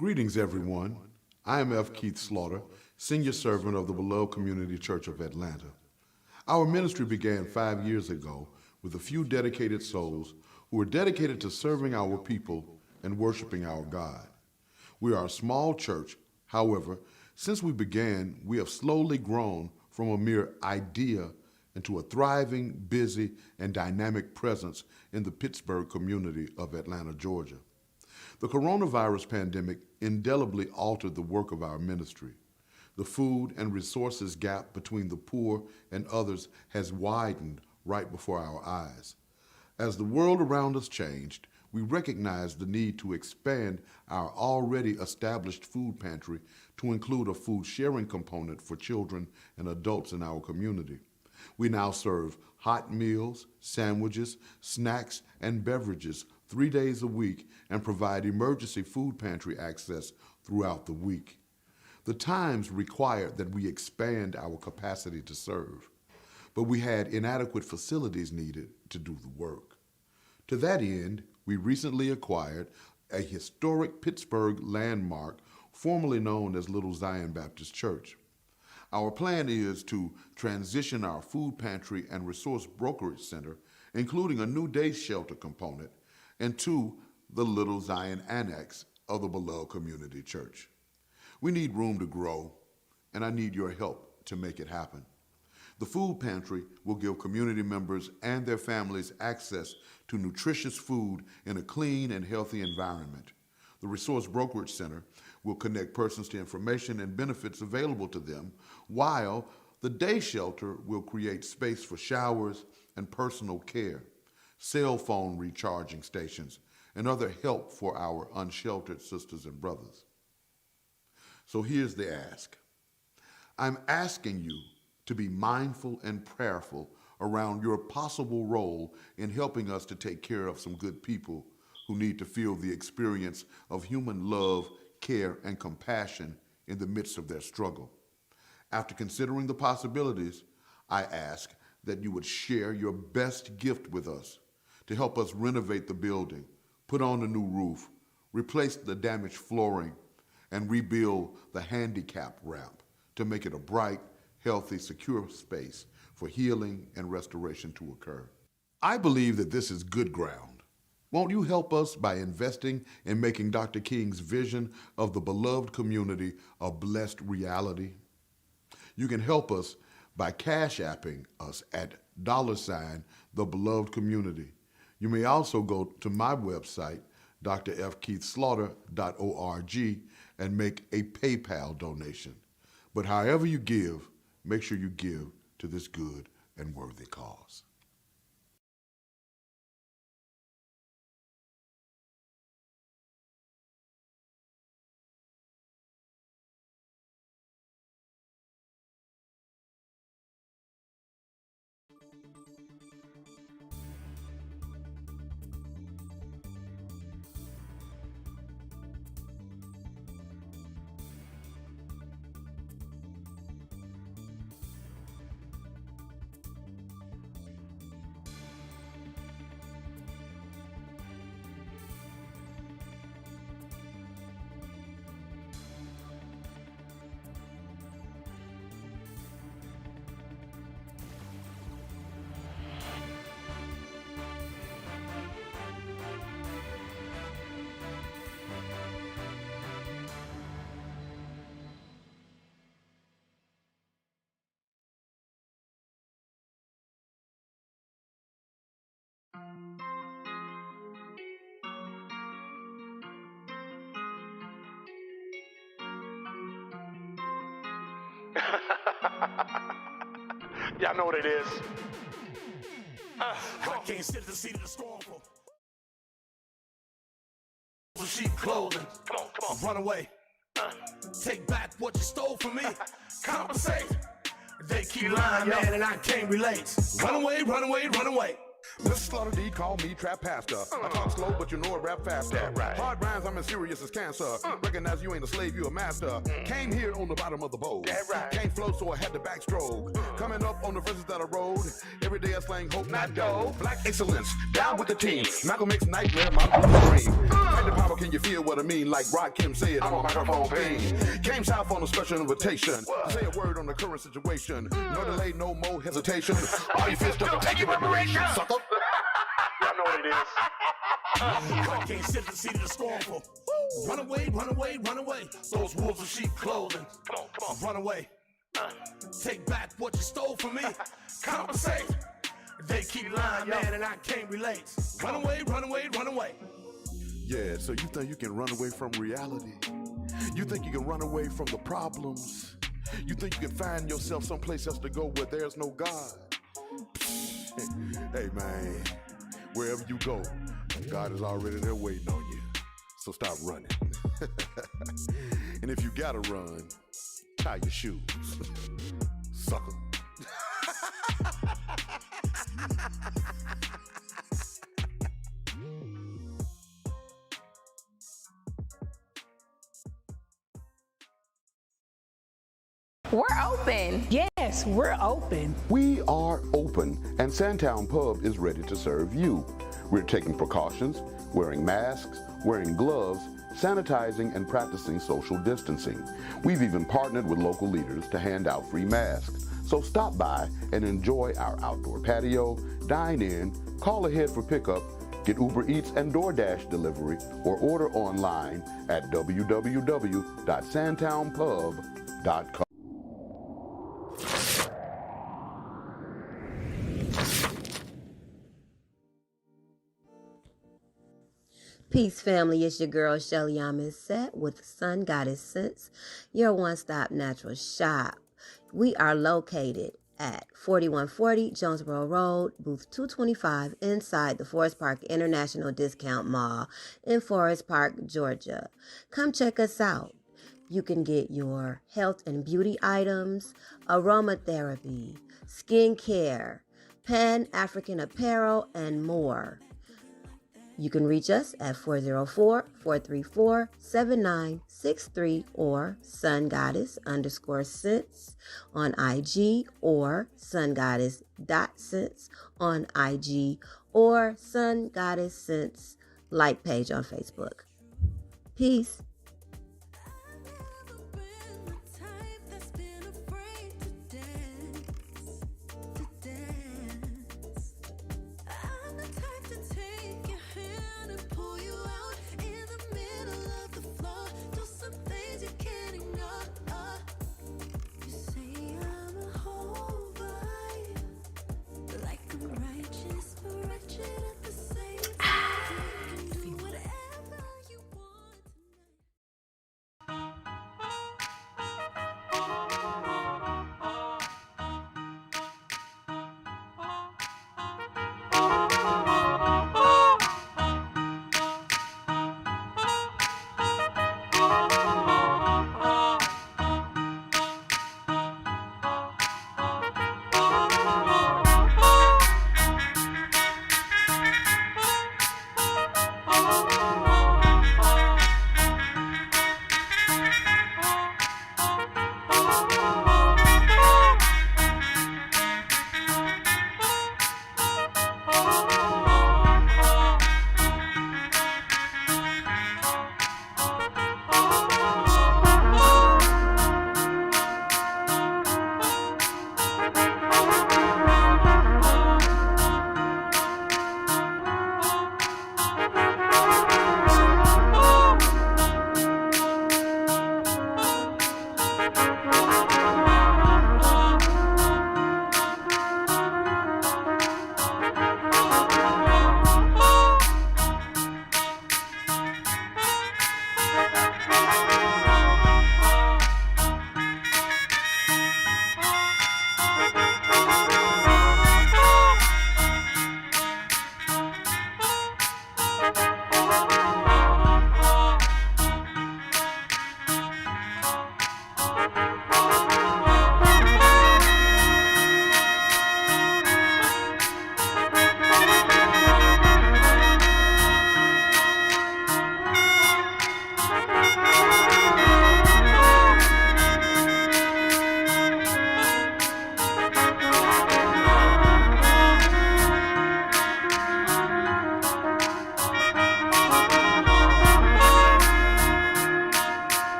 Greetings, everyone. I am F.Keith Slaughter, Senior Servant of the Beloved Community Church of Atlanta. Our ministry began 5 years ago with a few dedicated souls who were dedicated to serving our people and worshiping our God. We are a small church. However, since we began, we have slowly grown from a mere idea into a thriving, busy, and dynamic presence in the Pittsburgh community of Atlanta, Georgia. The coronavirus pandemic indelibly altered the work of our ministry. The food and resources gap between the poor and others has widened right before our eyes. As the world around us changed, we recognized the need to expand our already established food pantry to include a food sharing component for children and adults in our community. We now serve hot meals, sandwiches, snacks, and beverages 3 days a week and provide emergency food pantry access throughout the week. The times required that we expand our capacity to serve, but we had inadequate facilities needed to do the work. To that end, we recently acquired a historic Pittsburgh landmark formerly known as Little Zion Baptist Church. Our plan is to transition our food pantry and resource brokerage center, including a new day shelter component, into the Little Zion Annex of the Beloved Community Church. We need room to grow, and I need your help to make it happen. The food pantry will give community members and their families access to nutritious food in a clean and healthy environment. The Resource Brokerage Center will connect persons to information and benefits available to them, while the day shelter will create space for showers and personal care, cell phone recharging stations, and other help for our unsheltered sisters and brothers. So here's the ask. I'm asking you to be mindful and prayerful around your possible role in helping us to take care of some good people who need to feel the experience of human love, care, and compassion in the midst of their struggle. After considering the possibilities, I ask that you would share your best gift with us to help us renovate the building, put on a new roof, replace the damaged flooring, and rebuild the handicap ramp to make it a bright, healthy, secure space for healing and restoration to occur. I believe that this is good ground. Won't you help us by investing in making Dr. King's vision of the beloved community a blessed reality? You can help us by cash-apping us at $the beloved community. You may also go to my website, drfkeithslaughter.org, and make a PayPal donation. But however you give, make sure you give to this good and worthy cause. Y'all know what it is. I can't sit at the seat of the scornful. Sheep clothing. Come on. Run away. Take back what you stole from me. Compensate. They keep lying, man, and I can't relate. Run away. Mr. Slaughter D call me trap pastor. I talk slow, but you know I rap faster. That right. Hard rhymes, I'm as serious as cancer. Recognize you ain't a slave, you a master. Came here on the bottom of the boat. That right. Can't flow, so I had to backstroke. Coming up on the verses that I rode. Every day I slang hope, not dough. Black excellence, down with the team. Malcolm X nightmare, my dream. Fight the power, can you feel what I mean? Like Rod Kim said, I'm a microphone pain. Came south on a special invitation. To say a word on the current situation. No delay, no more hesitation. All you fist up, take your preparation. Sucker. Y'all know what it is. I can't sit at the seat of the scornful. Run away, run away, run away. Those wolves of sheep clothing. Come on. Run away. Take back what you stole from me. Compensate. They keep lying, man, and I can't relate. Run away, run away, run away. Yeah, so you think you can run away from reality? You think you can run away from the problems? You think you can find yourself someplace else to go where there's no God? Hey, man, wherever you go, God is already there waiting on you. So stop running. And if you gotta run, tie your shoes. Sucker. We're open. Yes, we're open. We are open, and Sandtown Pub is ready to serve you. We're taking precautions, wearing masks, wearing gloves, sanitizing, and practicing social distancing. We've even partnered with local leaders to hand out free masks. So stop by and enjoy our outdoor patio, dine in, call ahead for pickup, get Uber Eats and DoorDash delivery, or order online at www.sandtownpub.com. Peace, family. It's your girl, Shelly Set with Sun Goddess Sense, your one-stop natural shop. We are located at 4140 Jonesboro Road, booth 225, inside the Forest Park International Discount Mall in Forest Park, Georgia. Come check us out. You can get your health and beauty items, aromatherapy, skincare, Pan-African apparel, and more. You can reach us at 404-434-7963 or sungoddess_sense on IG or sungoddess.sense on IG or Sun Goddess Sense like page on Facebook. Peace.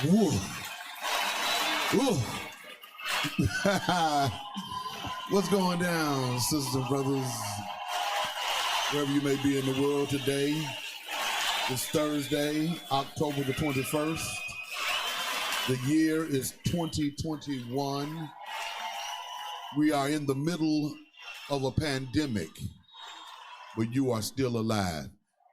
Woo. Woo. What's going down, sisters and brothers? Wherever you may be in the world today, it's Thursday, October the 21st. The year is 2021. We are in the middle of a pandemic, but you are still alive.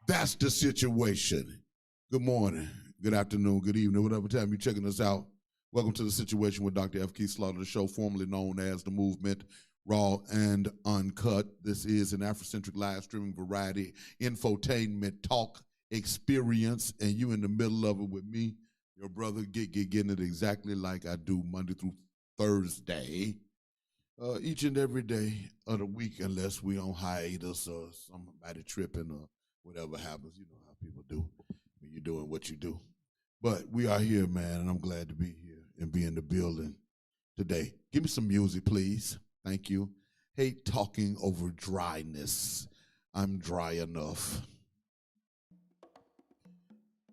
That's the situation. Good morning, good afternoon, good evening, whatever time you're checking us out. Welcome to The Situation with Dr. F.Keith Slaughter, the show formerly known as The Movement, Raw and Uncut. This is an Afrocentric live streaming variety infotainment talk experience, and you in the middle of it with me, your brother, getting it exactly like I do Monday through Thursday, each and every day of the week, unless we on hiatus or somebody tripping or whatever happens. You know how people do when you're doing what you do. But we are here, man, and I'm glad to be here and be in the building today. Give me some music, please. Thank you. Hate talking over dryness. I'm dry enough.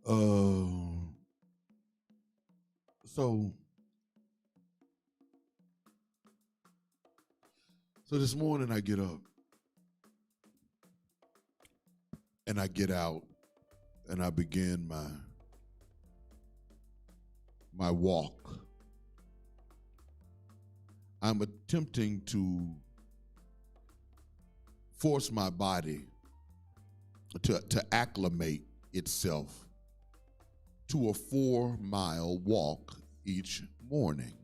So this morning I get up and I get out and I begin my walk. I'm attempting to force my body to acclimate itself to a 4-mile walk each morning.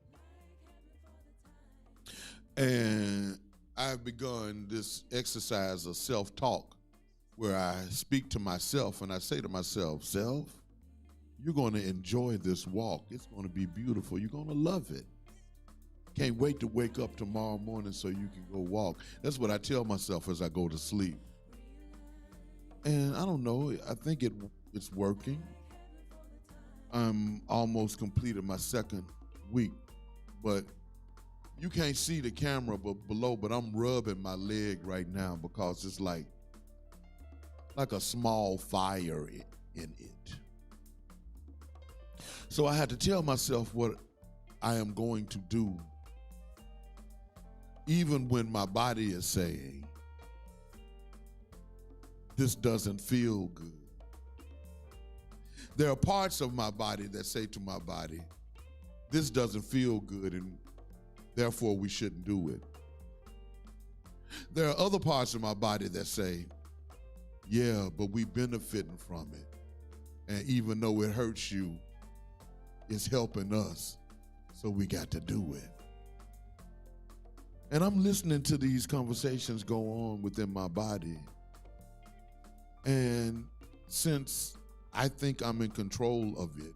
And I've begun this exercise of self-talk where I speak to myself and I say to myself, self, you're going to enjoy this walk. It's going to be beautiful. You're going to love it. Can't wait to wake up tomorrow morning so you can go walk. That's what I tell myself as I go to sleep. And I don't know, I think it's working. I'm almost completed my second week, but you can't see the camera below, but I'm rubbing my leg right now because it's like a small fire in it. So I had to tell myself what I am going to do, even when my body is saying, this doesn't feel good. There are parts of my body that say to my body, this doesn't feel good and therefore we shouldn't do it. There are other parts of my body that say, yeah, but we benefiting from it. And even though it hurts you, it's helping us, so we got to do it. And I'm listening to these conversations go on within my body. And since I think I'm in control of it,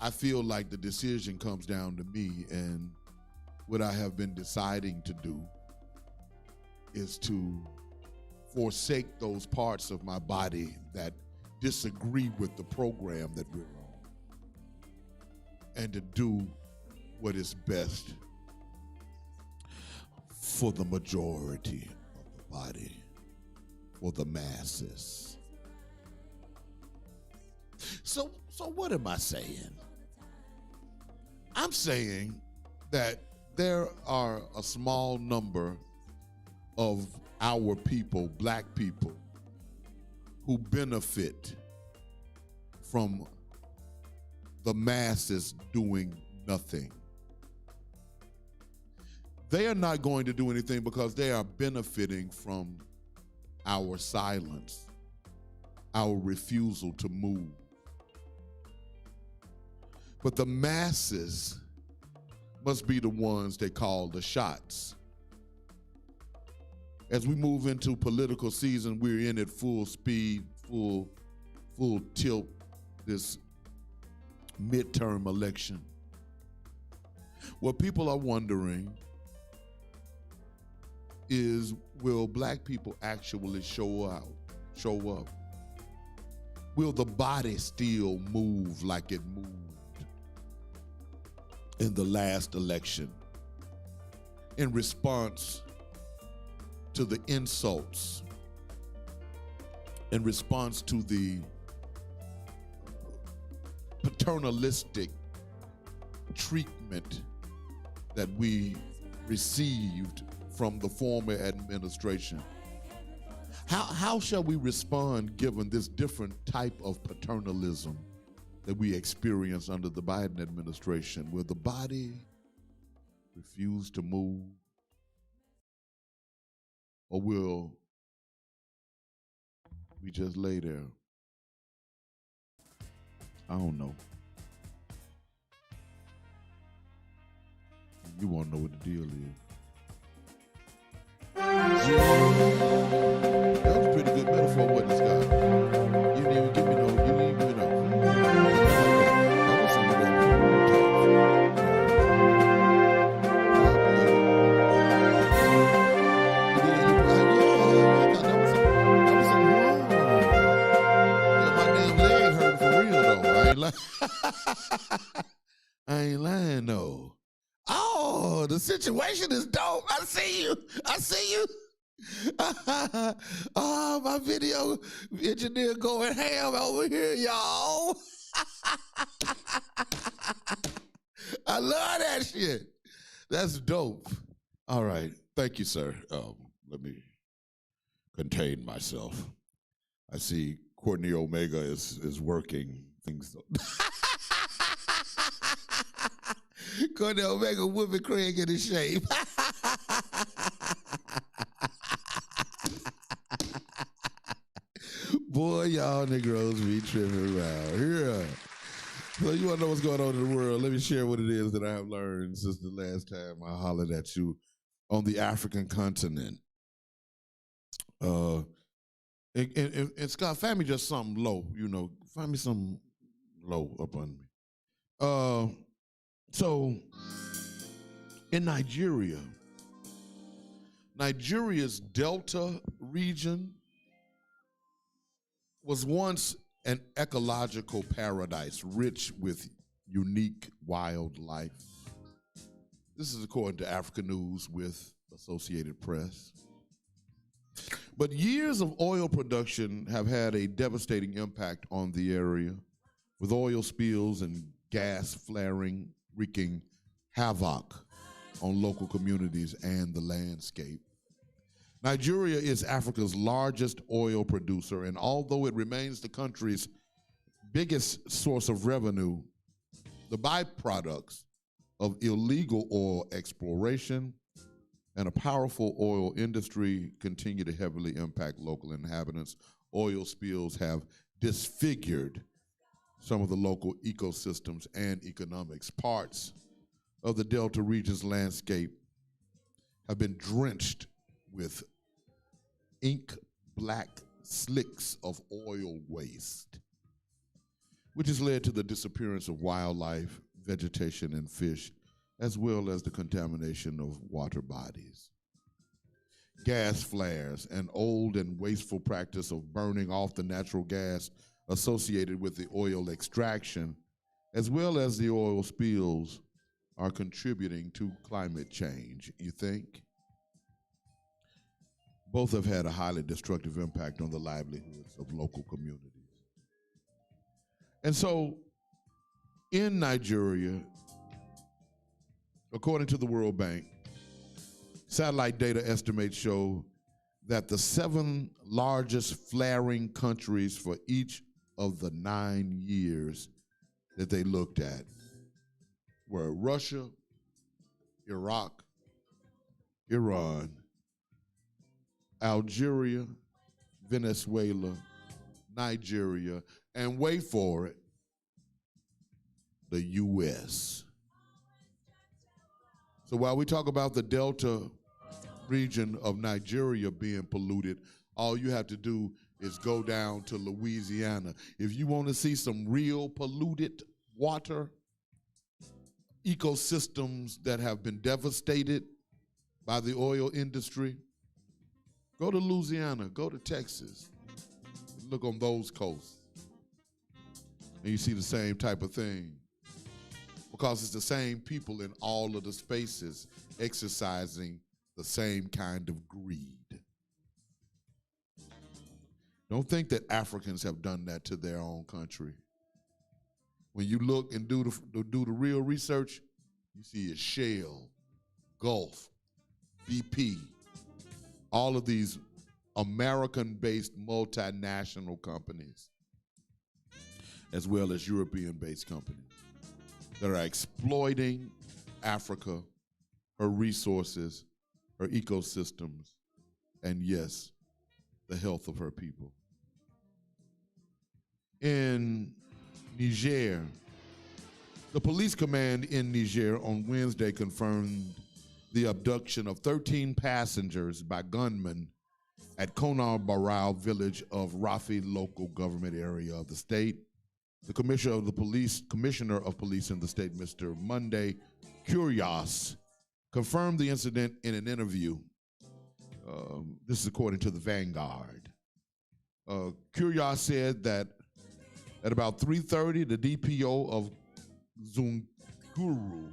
I feel like the decision comes down to me, and what I have been deciding to do is to forsake those parts of my body that disagree with the program that we're on, and to do what is best for the majority of the body, for the masses. So what am I saying? I'm saying that there are a small number of our people, black people, who benefit from the masses doing nothing. They are not going to do anything because they are benefiting from our silence, our refusal to move. But the masses must be the ones they call the shots. As we move into political season, we're in it full speed, full tilt, this midterm election. What people are wondering is, will black people actually show up? Will the body still move like it moved in the last election in response to the insults, in response to the paternalistic treatment that we received from the former administration. How shall we respond given this different type of paternalism that we experience under the Biden administration? Will the body refuse to move? Or will we just lay there? I don't know. You want to know what the deal is. That was a pretty good metaphor, wasn't it, Scott? You didn't even give me no, you didn't even give me no. That was some of that. I ain't lying though. Oh, the situation is dope. I see you. I see you. Oh, my video engineer going ham over here, y'all. I love that shit. That's dope. All right. Thank you, sir. Let me contain myself. I see Courtney Omega is working things. Courtney Omega whooping Craig in his shape. Boy, y'all Negroes be tripping around here. So you want to know what's going on in the world? Let me share what it is that I have learned since the last time I hollered at you on the African continent. And Scott, find me just something low, find me something low up on me. So in Nigeria's Delta region was once an ecological paradise rich with unique wildlife. This is according to Africa News with Associated Press. But years of oil production have had a devastating impact on the area, with oil spills and gas flaring wreaking havoc on local communities and the landscape. Nigeria is Africa's largest oil producer, and although it remains the country's biggest source of revenue, the byproducts of illegal oil exploration and a powerful oil industry continue to heavily impact local inhabitants. Oil spills have disfigured some of the local ecosystems and economics. Parts of the Delta region's landscape have been drenched with ink black slicks of oil waste, which has led to the disappearance of wildlife, vegetation, and fish, as well as the contamination of water bodies. Gas flares, an old and wasteful practice of burning off the natural gas associated with the oil extraction, as well as the oil spills, are contributing to climate change, you think? Both have had a highly destructive impact on the livelihoods of local communities. And so, in Nigeria, according to the World Bank, satellite data estimates show that the 7 largest flaring countries for each of the 9 years that they looked at were Russia, Iraq, Iran, Algeria, Venezuela, Nigeria, and wait for it, the U.S. So while we talk about the Delta region of Nigeria being polluted, all you have to do is go down to Louisiana. If you want to see some real polluted water, ecosystems that have been devastated by the oil industry, go to Louisiana, go to Texas, look on those coasts, and you see the same type of thing. Because it's the same people in all of the spaces exercising the same kind of greed. Don't think that Africans have done that to their own country. when you look and do the real research, you see it's Shell, Gulf, BP, all of these American-based multinational companies, as well as European-based companies that are exploiting Africa, her resources, her ecosystems, and yes, the health of her people. In Niger, the police command in Niger on Wednesday confirmed the abduction of 13 passengers by gunmen at Konar Barao village of Rafi local government area of the state. The commissioner of police in the state, Mr. Monday Curios, confirmed the incident in an interview. This is according to the Vanguard. Curios said that at about 3:30, the DPO of Zunguru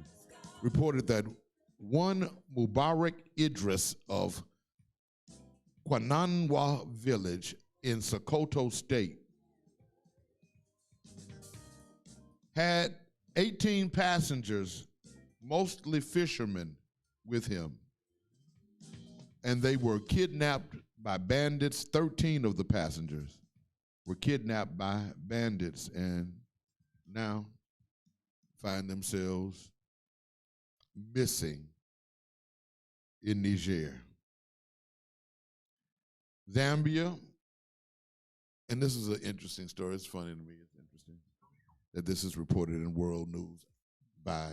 reported that one Mubarak Idris of Kwananwa village in Sokoto state had 18 passengers, mostly fishermen, with him. And they were kidnapped by bandits. 13 of the passengers were kidnapped by bandits and now find themselves missing in Niger. Zambia, and this is an interesting story. It's funny to me. It's interesting that this is reported in World News by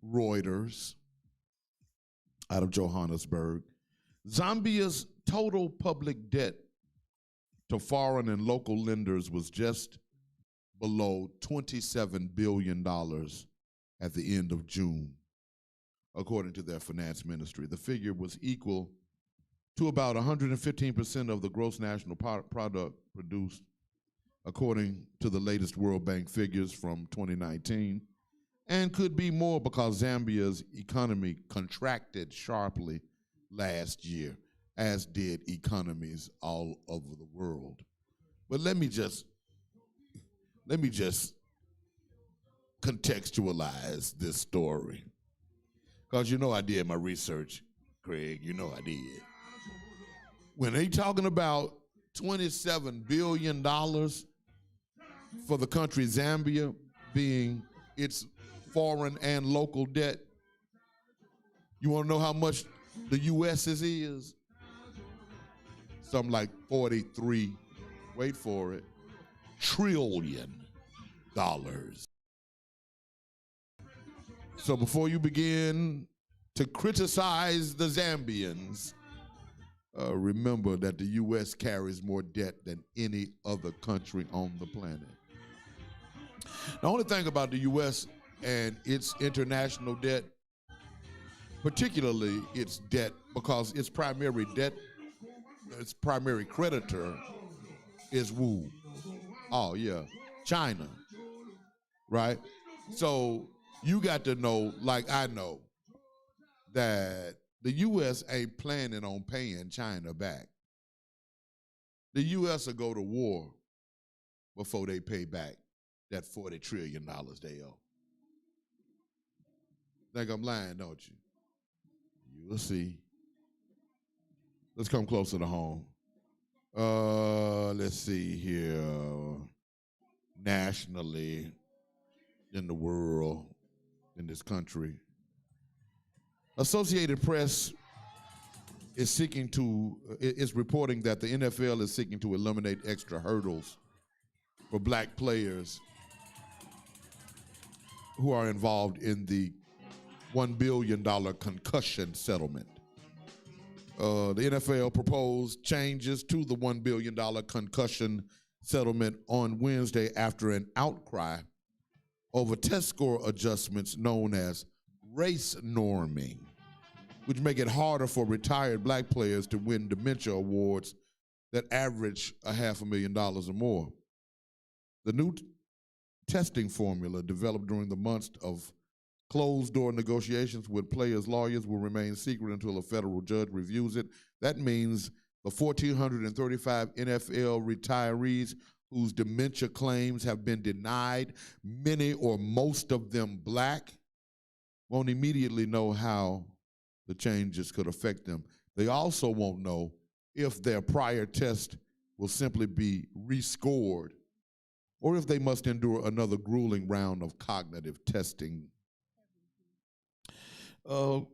Reuters out of Johannesburg. Zambia's total public debt to foreign and local lenders was just below $27 billion at the end of June, according to their finance ministry. The figure was equal to about 115% of the gross national product produced, according to the latest World Bank figures from 2019, and could be more because Zambia's economy contracted sharply last year, as did economies all over the world. But let me just contextualize this story, because you know I did my research, Craig. You know I did. When they talking about $27 billion for the country Zambia being its foreign and local debt, you want to know how much the U.S.'s is? Something like 43, wait for it, trillion dollars. So before you begin to criticize the Zambians, remember that the U.S. carries more debt than any other country on the planet. The only thing about the U.S. and its international debt, particularly its debt, because its primary creditor is who? Oh yeah, China, right? So you got to know, like I know, that the U.S. ain't planning on paying China back. The U.S. will go to war before they pay back that $40 trillion they owe. Think I'm lying, don't you? You will see. Let's come closer to home. Let's see here. Nationally, in the world, in this country, Associated Press is reporting that the NFL is seeking to eliminate extra hurdles for black players who are involved in the $1 billion concussion settlement. The NFL proposed changes to the $1 billion concussion settlement on Wednesday after an outcry over test score adjustments known as race norming, which make it harder for retired black players to win dementia awards that average $500,000 or more. The new testing formula, developed during the months of closed-door negotiations with players' lawyers, will remain secret until a federal judge reviews it. That means the 1,435 NFL retirees whose dementia claims have been denied, many or most of them black, won't immediately know how the changes could affect them. They also won't know if their prior test will simply be rescored or if they must endure another grueling round of cognitive testing. So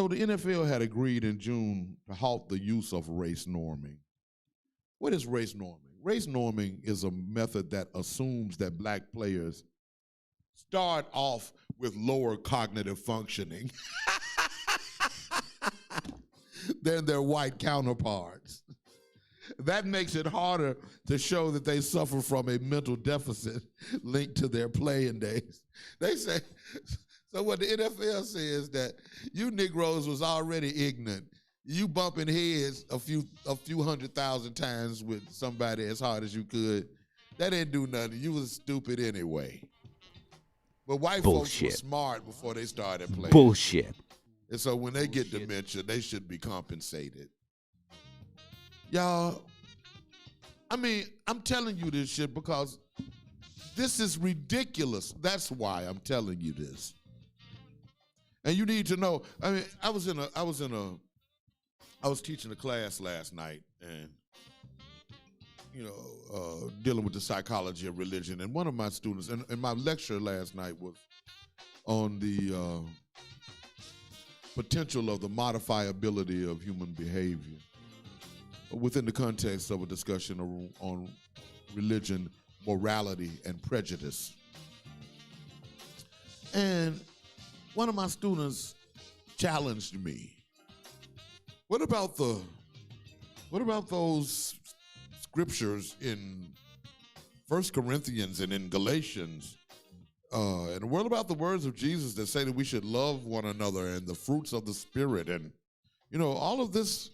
the NFL had agreed in June to halt the use of race norming. What is race norming? Race norming is a method that assumes that black players start off with lower cognitive functioning than their white counterparts. That makes it harder to show that they suffer from a mental deficit linked to their playing days. They say, so what the NFL says that you Negroes was already ignorant. You bumping heads a few 100,000 times with somebody as hard as you could. That didn't do nothing. You was stupid anyway. But white folks were smart before they started playing. Bullshit. And so when they get dementia, they should be compensated. Y'all, I mean, I'm telling you this shit because this is ridiculous. That's why I'm telling you this. And you need to know, I mean, I was teaching a class last night and, dealing with the psychology of religion. And one of my students, and my lecture last night was on the potential of the modifiability of human behavior within the context of a discussion on religion, morality, and prejudice. And one of my students challenged me. What about those scriptures in 1 Corinthians and in Galatians? And what about the words of Jesus that say that we should love one another and the fruits of the Spirit? And, all of this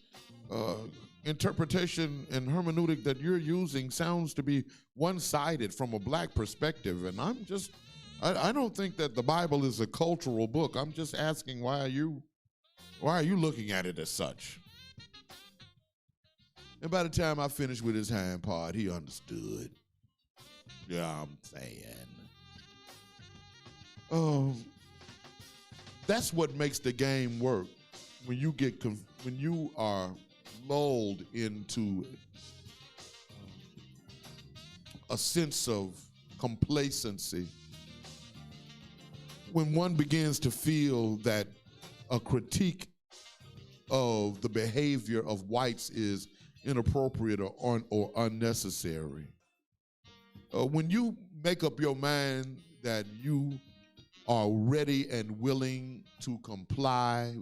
interpretation and hermeneutic that you're using sounds to be one-sided from a black perspective. And I don't think that the Bible is a cultural book. I'm just asking why are you looking at it as such? And by the time I finished with his hand part, he understood. Yeah, I'm saying. That's what makes the game work. When you are lulled into a sense of complacency, when one begins to feel that a critique of the behavior of whites is inappropriate or unnecessary, when you make up your mind that you are ready and willing to comply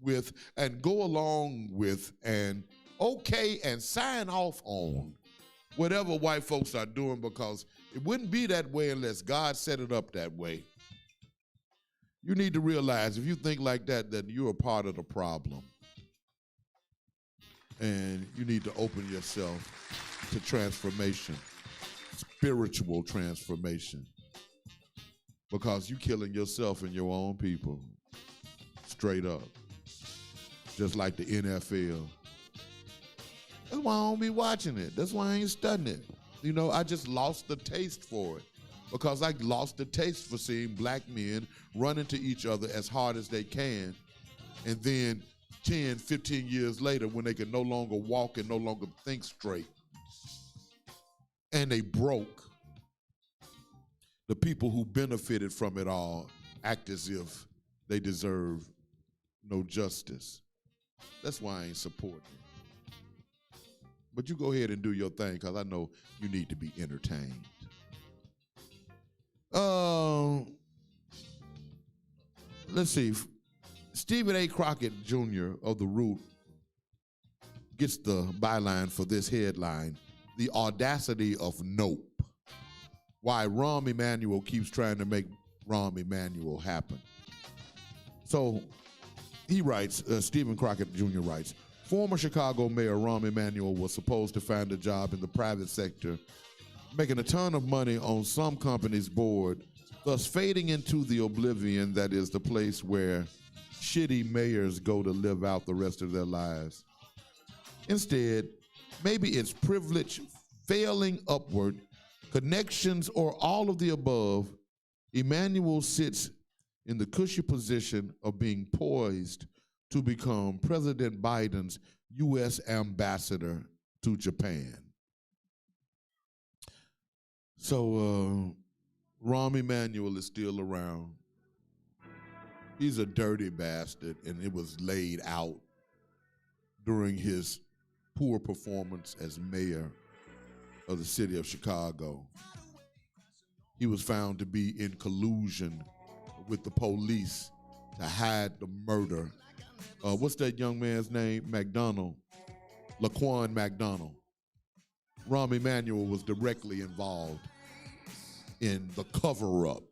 with and go along with and okay and sign off on whatever white folks are doing, because it wouldn't be that way unless God set it up that way. You need to realize if you think like that, that you're a part of the problem. And you need to open yourself to transformation, spiritual transformation, because you're killing yourself and your own people, straight up, just like the NFL. That's why I don't be watching it. That's why I ain't studying it. I just lost the taste for it, because I lost the taste for seeing black men run into each other as hard as they can, and then 10, 15 years later, when they can no longer walk and no longer think straight, and they broke, the people who benefited from it all act as if they deserve no justice. That's why I ain't supporting it. But you go ahead and do your thing, because I know you need to be entertained. Let's see. Stephen A. Crockett Jr. of The Root gets the byline for this headline: "The audacity of Nope. Why Rahm Emanuel keeps trying to make Rahm Emanuel happen." So he writes, Stephen Crockett Jr. writes, "Former Chicago Mayor Rahm Emanuel was supposed to find a job in the private sector, making a ton of money on some company's board, thus fading into the oblivion that is the place where shitty mayors go to live out the rest of their lives. Instead, maybe it's privilege failing upward, connections, or all of the above, Emmanuel sits in the cushy position of being poised to become President Biden's U.S. ambassador to Japan. So Rahm Emanuel is still around. He's a dirty bastard, and it was laid out during his poor performance as mayor of the city of Chicago. He was found to be in collusion with the police to hide the murder. What's that young man's name? Laquan McDonald. Rahm Emanuel was directly involved in the cover-up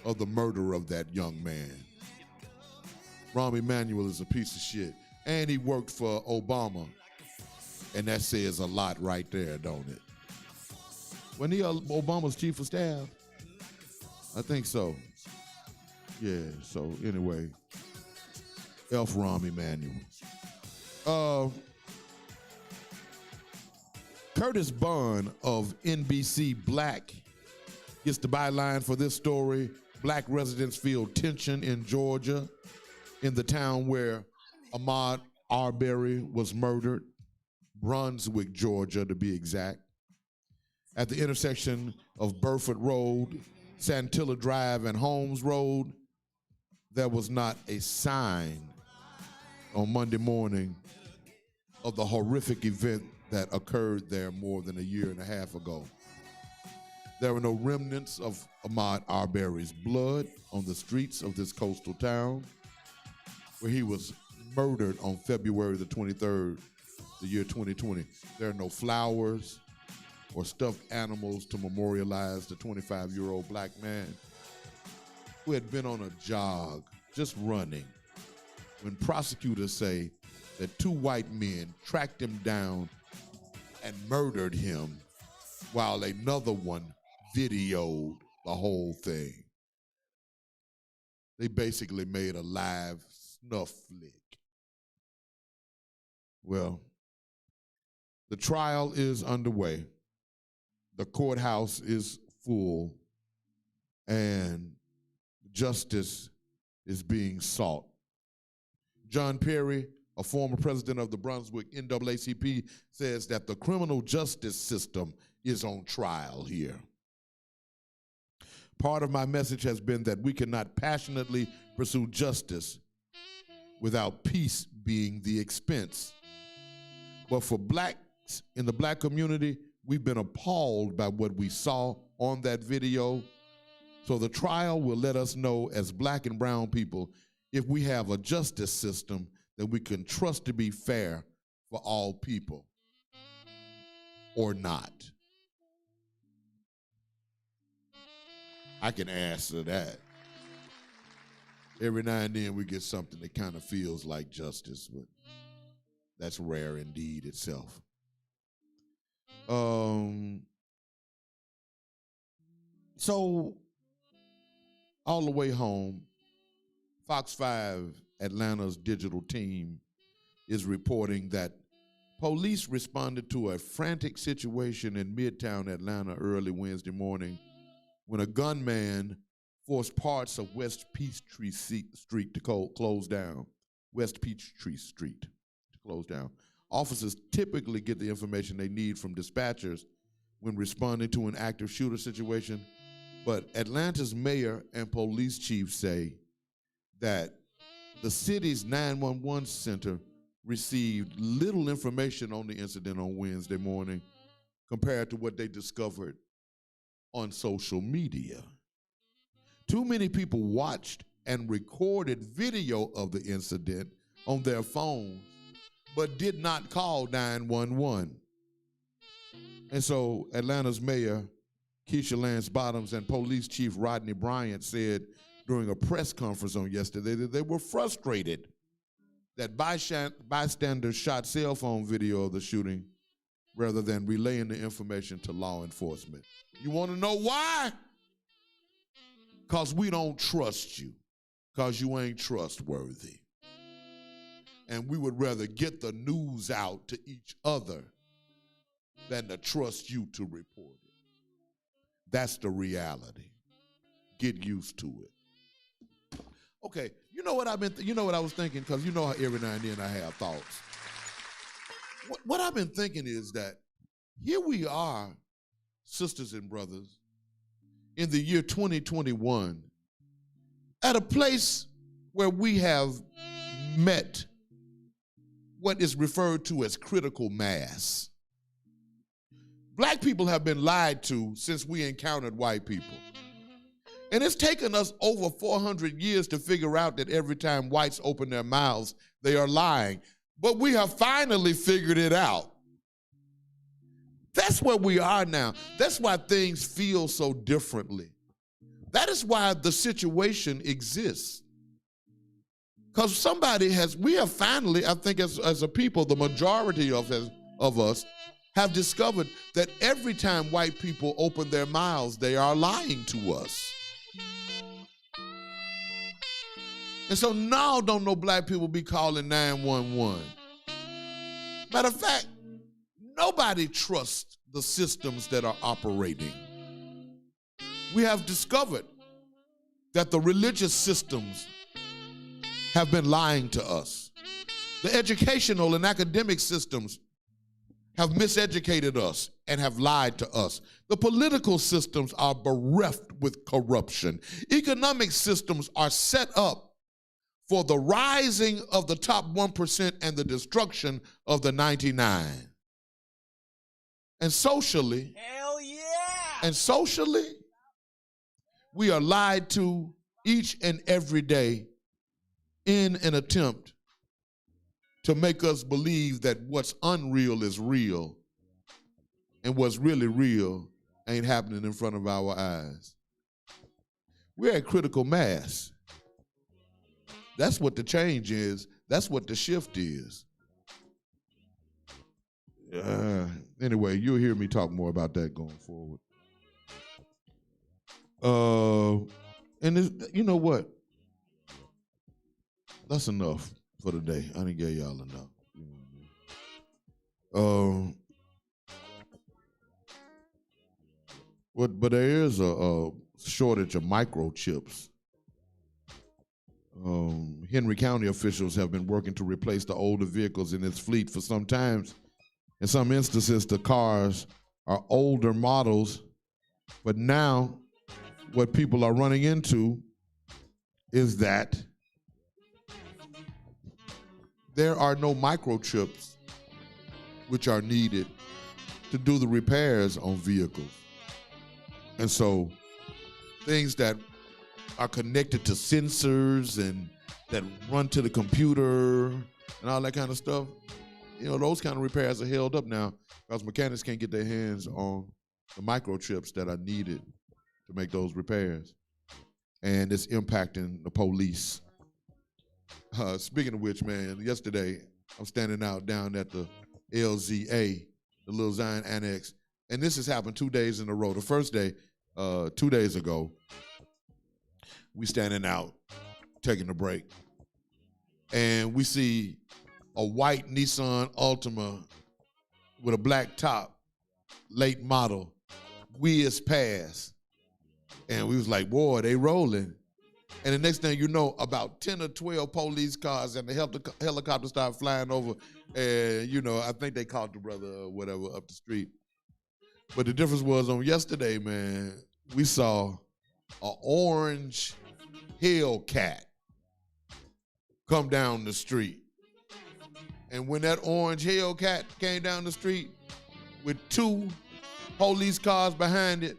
of the murder of that young man. Rahm Emanuel is a piece of shit. And he worked for Obama. And that says a lot right there, don't it? When he Obama's chief of staff? I think so. Yeah, so anyway, F. Rahm Emanuel. Curtis Bunn of NBC Black gets the byline for this story. Black residents feel tension in Georgia, in the town where Ahmaud Arbery was murdered, Brunswick, Georgia, to be exact. At the intersection of Burford Road, Santilla Drive, and Holmes Road, there was not a sign on Monday morning of the horrific event that occurred there more than a year and a half ago. There were no remnants of Ahmaud Arbery's blood on the streets of this coastal town, where he was murdered on February the 23rd, the year 2020. There are no flowers or stuffed animals to memorialize the 25-year-old black man who had been on a jog, just running, when prosecutors say that two white men tracked him down and murdered him while another one videoed the whole thing. They basically made a live snuff flick. Well, the trial is underway. The courthouse is full, and justice is being sought. John Perry, a former president of the Brunswick NAACP, says that the criminal justice system is on trial here. Part of my message has been that we cannot passionately pursue justice without peace being the expense. But for blacks in the black community, we've been appalled by what we saw on that video. So the trial will let us know as black and brown people if we have a justice system that we can trust to be fair for all people or not. I can answer that. Every now and then we get something that kind of feels like justice, but that's rare indeed itself. So all the way home, Fox 5 Atlanta's digital team is reporting that police responded to a frantic situation in Midtown Atlanta early Wednesday morning when a gunman forced parts of West Peachtree Street to close down. West Peachtree Street to close down. Officers typically get the information they need from dispatchers when responding to an active shooter situation, but Atlanta's mayor and police chief say that the city's 911 center received little information on the incident on Wednesday morning compared to what they discovered on social media. Too many people watched and recorded video of the incident on their phones, but did not call 911. And so Atlanta's mayor, Keisha Lance Bottoms, and police chief Rodney Bryant said during a press conference on yesterday that they were frustrated that bystanders shot cell phone video of the shooting rather than relaying the information to law enforcement. You want to know why? Because we don't trust you, because you ain't trustworthy. And we would rather get the news out to each other than to trust you to report it. That's the reality. Get used to it. Okay, you know what I was thinking, because you know how every now and then I have thoughts. What I've been thinking is that here we are, sisters and brothers, in the year 2021, at a place where we have met what is referred to as critical mass. Black people have been lied to since we encountered white people. And it's taken us over 400 years to figure out that every time whites open their mouths, they are lying. But we have finally figured it out. That's where we are now. That's why things feel so differently. That is why the situation exists. Because we have finally, I think as a people, the majority of us have discovered that every time white people open their mouths, they are lying to us. And so now don't no black people be calling 911. Matter of fact, nobody trusts the systems that are operating. We have discovered that the religious systems have been lying to us. The educational and academic systems have miseducated us and have lied to us. The political systems are bereft with corruption. Economic systems are set up for the rising of the top 1% and the destruction of the 99. And socially, Hell yeah! and socially, we are lied to each and every day in an attempt to make us believe that what's unreal is real and what's really real ain't happening in front of our eyes. We're at critical mass. That's what the change is. That's what the shift is. Anyway, you'll hear me talk more about that going forward. And you know what? That's enough for today. I didn't get y'all enough. You know what I mean? But there is a shortage of microchips. Henry County officials have been working to replace the older vehicles in its fleet for some time. In some instances, the cars are older models, but now what people are running into is that there are no microchips which are needed to do the repairs on vehicles. And so things that are connected to sensors and that run to the computer and all that kind of stuff, you know, those kind of repairs are held up now because mechanics can't get their hands on the microchips that are needed to make those repairs. And it's impacting the police. Speaking of which, man, yesterday I'm standing out down at the LZA, the Little Zion Annex, and this has happened 2 days in a row. The first day, 2 days ago, we standing out, taking a break, and we see a white Nissan Altima with a black top, late model, whiz past. And we was like, boy, they rolling. And the next thing you know, about 10 or 12 police cars and the helicopter started flying over. And, you know, I think they caught the brother or whatever up the street. But the difference was on yesterday, man, we saw an orange Hellcat come down the street. And when that orange Hellcat came down the street with 2 police cars behind it,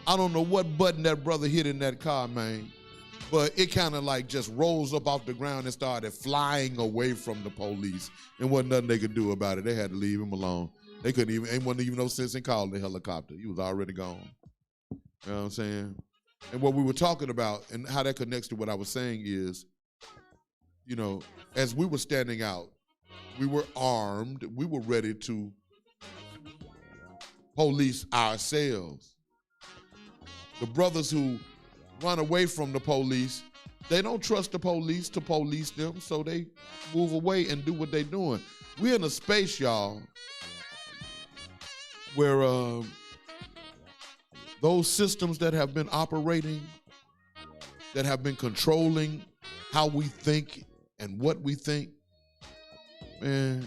I don't know what button that brother hit in that car, man, but it kind of like just rose up off the ground and started flying away from the police. And wasn't nothing they could do about it. They had to leave him alone. They couldn't even, ain't wasn't even no sense in calling the helicopter. He was already gone. You know what I'm saying? And what we were talking about and how that connects to what I was saying is, you know, as we were standing out, we were armed, we were ready to police ourselves. The brothers who run away from the police, they don't trust the police to police them, so they move away and do what they're doing. We're in a space, y'all, where those systems that have been operating, that have been controlling how we think and what we think, man,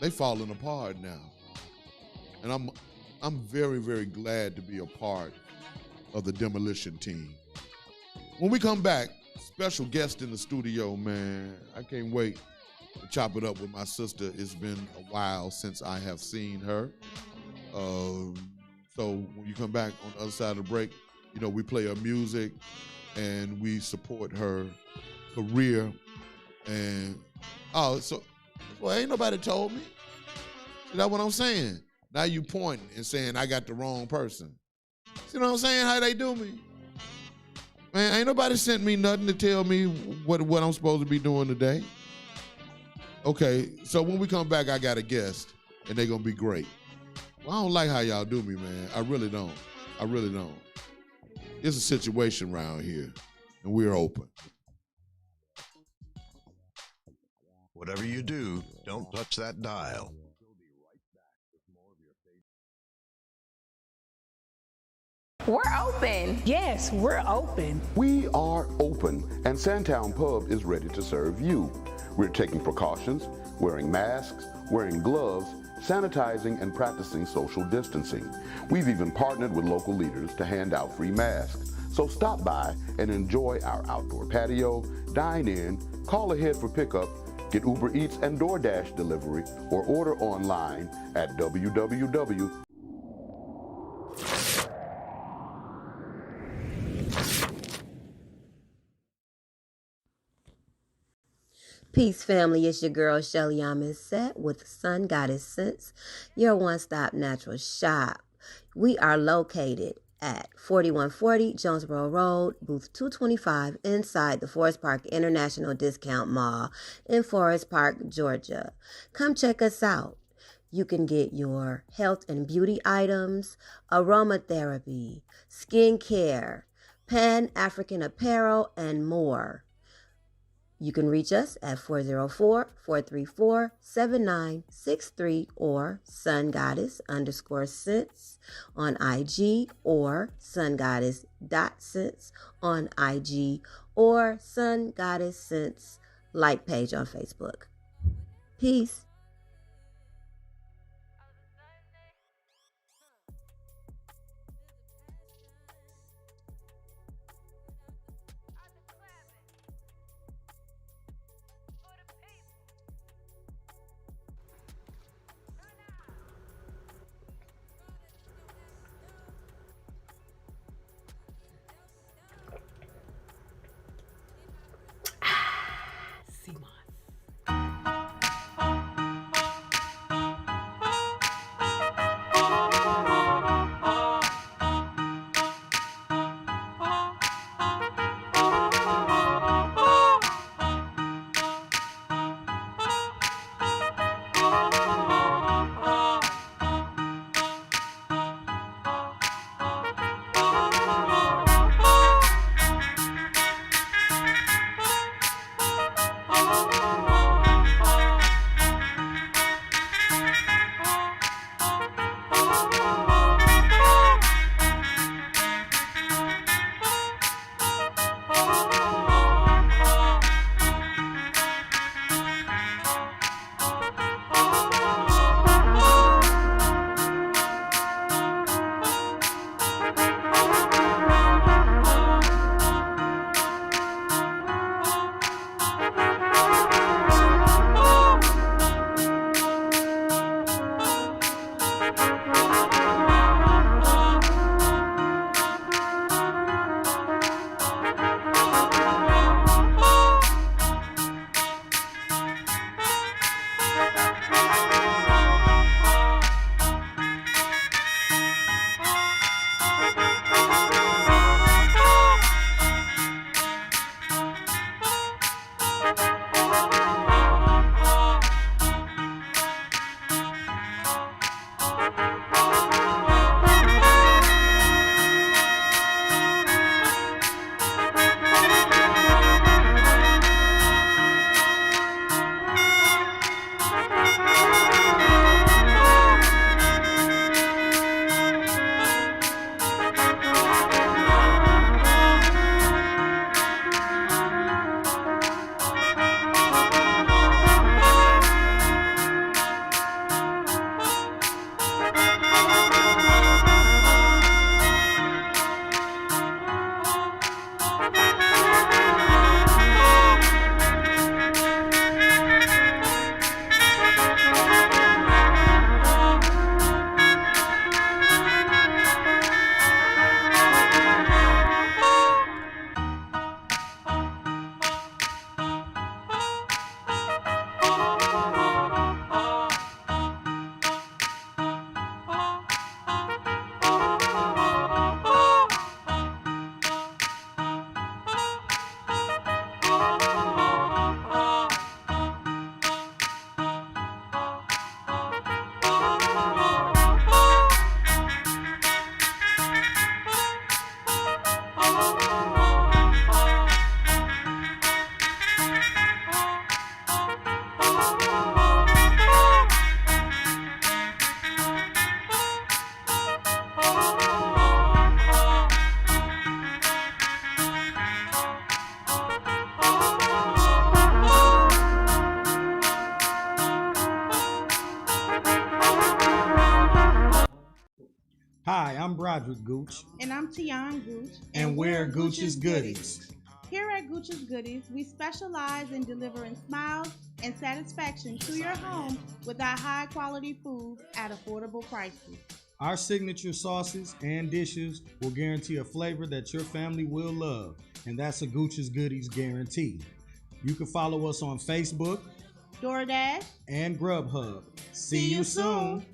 they falling apart now. And I'm very, very glad to be a part of the demolition team. When we come back, special guest in the studio, man. I can't wait to chop it up with my sister. It's been a while since I have seen her. So when you come back on the other side of the break, you know, we play her music and we support her career. And, well, ain't nobody told me. See, that's what I'm saying. Now you pointing and saying I got the wrong person. See what I'm saying? How they do me? Man, ain't nobody sent me nothing to tell me what I'm supposed to be doing today. Okay, so when we come back, I got a guest, and they're going to be great. Well, I don't like how y'all do me, man. I really don't. I really don't. It's a situation around here, and we're open. Whatever you do, don't touch that dial. We're open. Yes, we're open. We are open, and Sandtown Pub is ready to serve you. We're taking precautions, wearing masks, wearing gloves, sanitizing, and practicing social distancing. We've even partnered with local leaders to hand out free masks. So stop by and enjoy our outdoor patio, dine in, call ahead for pickup, get Uber Eats and DoorDash delivery, or order online at www. Peace, family. It's your girl, Shelly Set with Sun Goddess Sense, your one-stop natural shop. We are located at 4140 Jonesboro Road, booth 225, inside the Forest Park International Discount Mall in Forest Park, Georgia. Come check us out. You can get your health and beauty items, aromatherapy, skincare, Pan-African apparel, and more. You can reach us at 404-434-7963 or sungoddess_sense on IG or sungoddess.sense on IG or Sun Goddess Sense like page on Facebook. Peace. Hi, I'm Broderick Gooch. And I'm Tian Gooch. And we're Gooch's Goodies. Here at Gooch's Goodies, we specialize in delivering smiles and satisfaction to your home with our high-quality food at affordable prices. Our signature sauces and dishes will guarantee a flavor that your family will love, and that's a Gooch's Goodies guarantee. You can follow us on Facebook, DoorDash, and Grubhub. See you soon.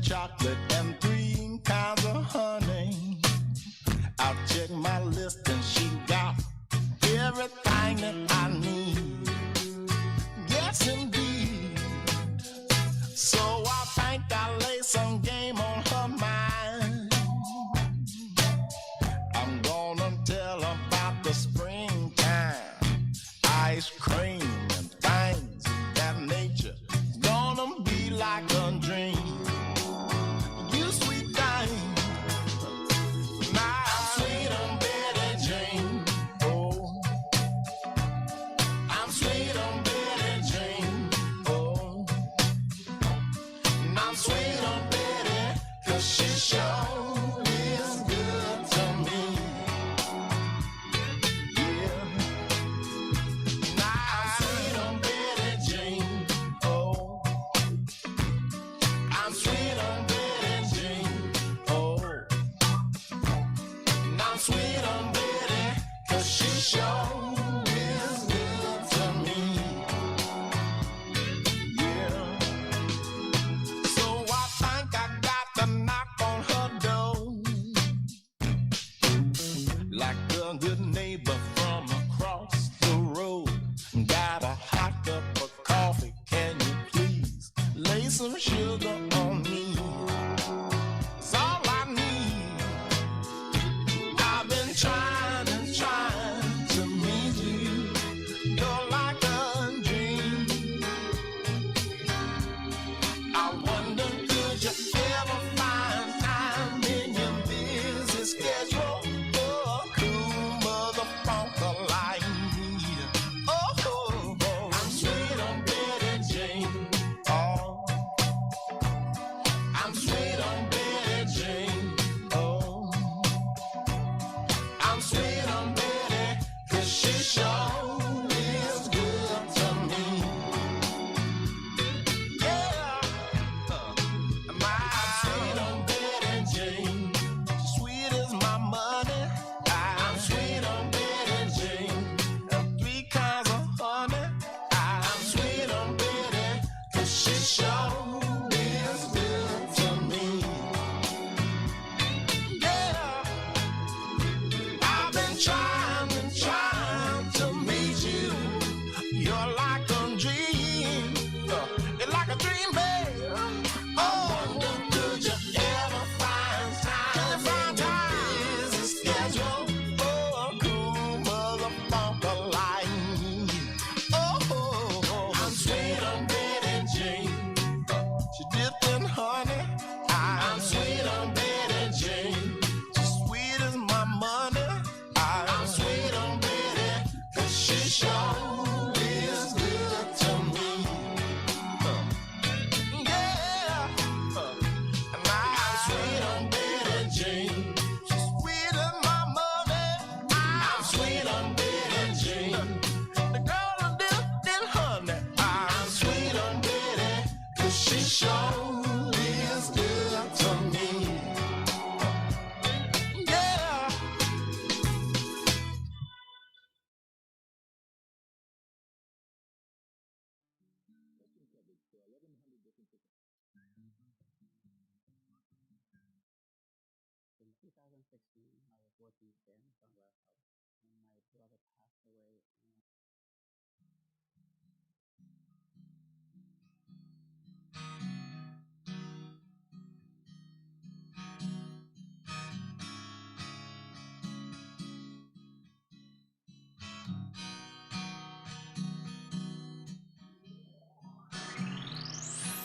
Chocolate and 3 kinds of honey. I'll check my list and she got everything that I need. Yes, indeed. So I think I'll lay some game on her mind. I'm gonna tell her about the springtime, ice cream and things of that nature. Gonna be like a dream.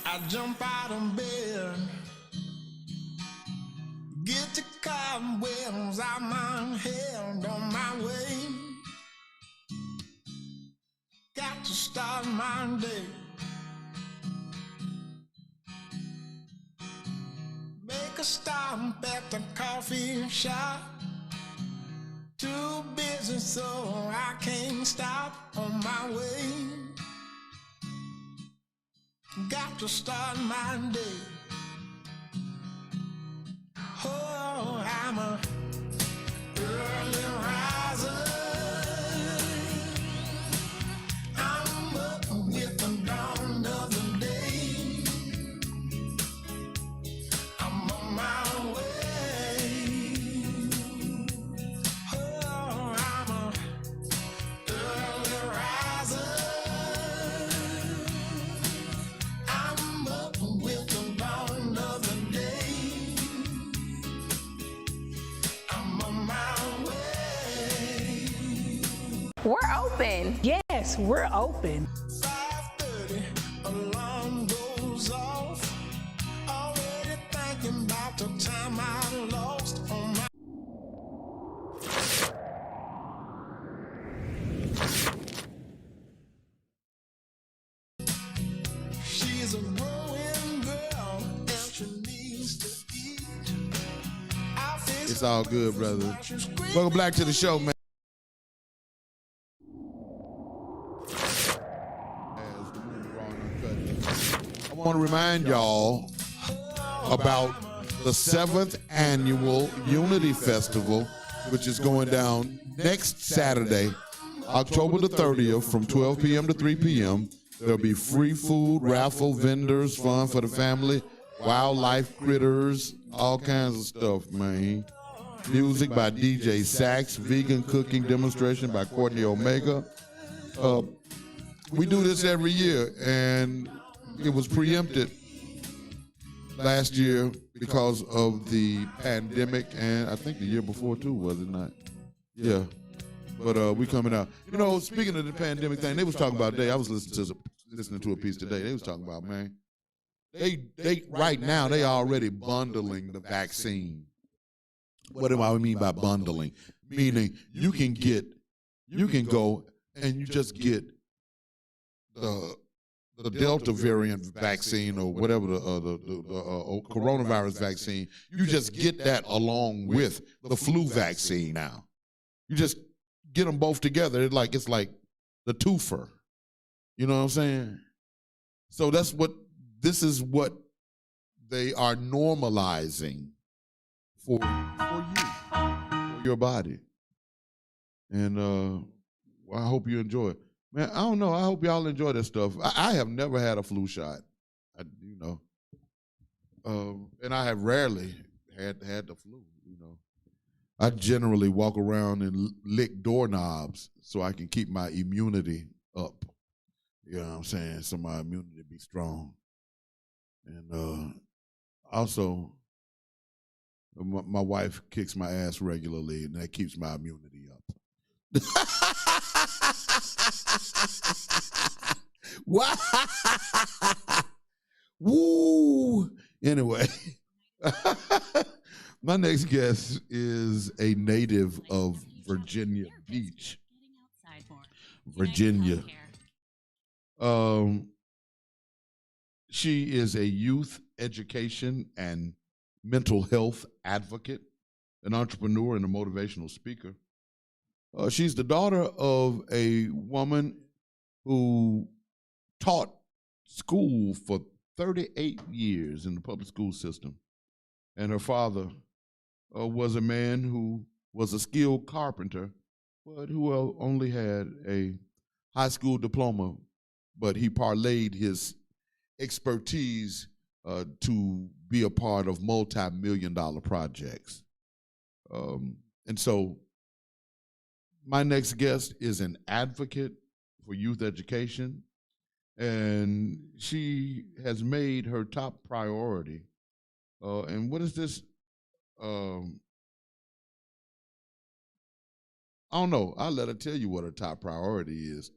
I jump out of bed, get the cobwebs out my head on my way. Got to start my day. Make a stop at the coffee shop. Too busy so I can't stop on my way. Got to start my day. Oh, I'm a early riser. I'm up with the dawn of the day. I'm on my way. Oh, I'm a early riser. I'm up with the dawn of the day. I'm on my way. We're open. Yes, we're open. 5:30, alarm goes off. Already thinking about the time I lost on my. She's a growing girl and she needs to eat. It's all good, brother. Welcome back to the show, man. I want to remind y'all about the 7th annual Unity Festival, which is going down next Saturday, October the 30th, from 12 p.m. to 3 p.m. There'll be free food, raffle, vendors, fun for the family, wildlife critters, all kinds of stuff, man. Music by DJ Sax, vegan cooking demonstration by Courtney Omega. We do this every year, and it was preempted last year because of the pandemic, and I think the year before too, was it not? Yeah. But we coming out. You know, speaking of the pandemic thing, they was talking about today. I was listening to a piece today. They was talking about, man, they right now they already bundling the vaccine. What do I mean by bundling? Meaning you can go and you just get the Delta variant vaccine or whatever the coronavirus vaccine. You just get that along with the flu vaccine now. You just get them both together. It's like the twofer. You know what I'm saying? So this is what they are normalizing for you, for your body. And I hope you enjoy it. Man, I don't know. I hope y'all enjoy this stuff. I have never had a flu shot, and I have rarely had the flu. I generally walk around and lick doorknobs so I can keep my immunity up. You know what I'm saying? So my immunity be strong. And also, my wife kicks my ass regularly, and that keeps my immunity up. What? Woo! Anyway, my next guest is a native of Virginia Beach, Virginia. She is a youth education and mental health advocate, an entrepreneur, and a motivational speaker. She's the daughter of a woman who taught school for 38 years in the public school system. And her father was a man who was a skilled carpenter, but who only had a high school diploma, but he parlayed his expertise to be a part of multi-million-dollar projects. And so my next guest is an advocate for youth education, and she has made her top priority. And what is this? I don't know. I'll let her tell you what her top priority is.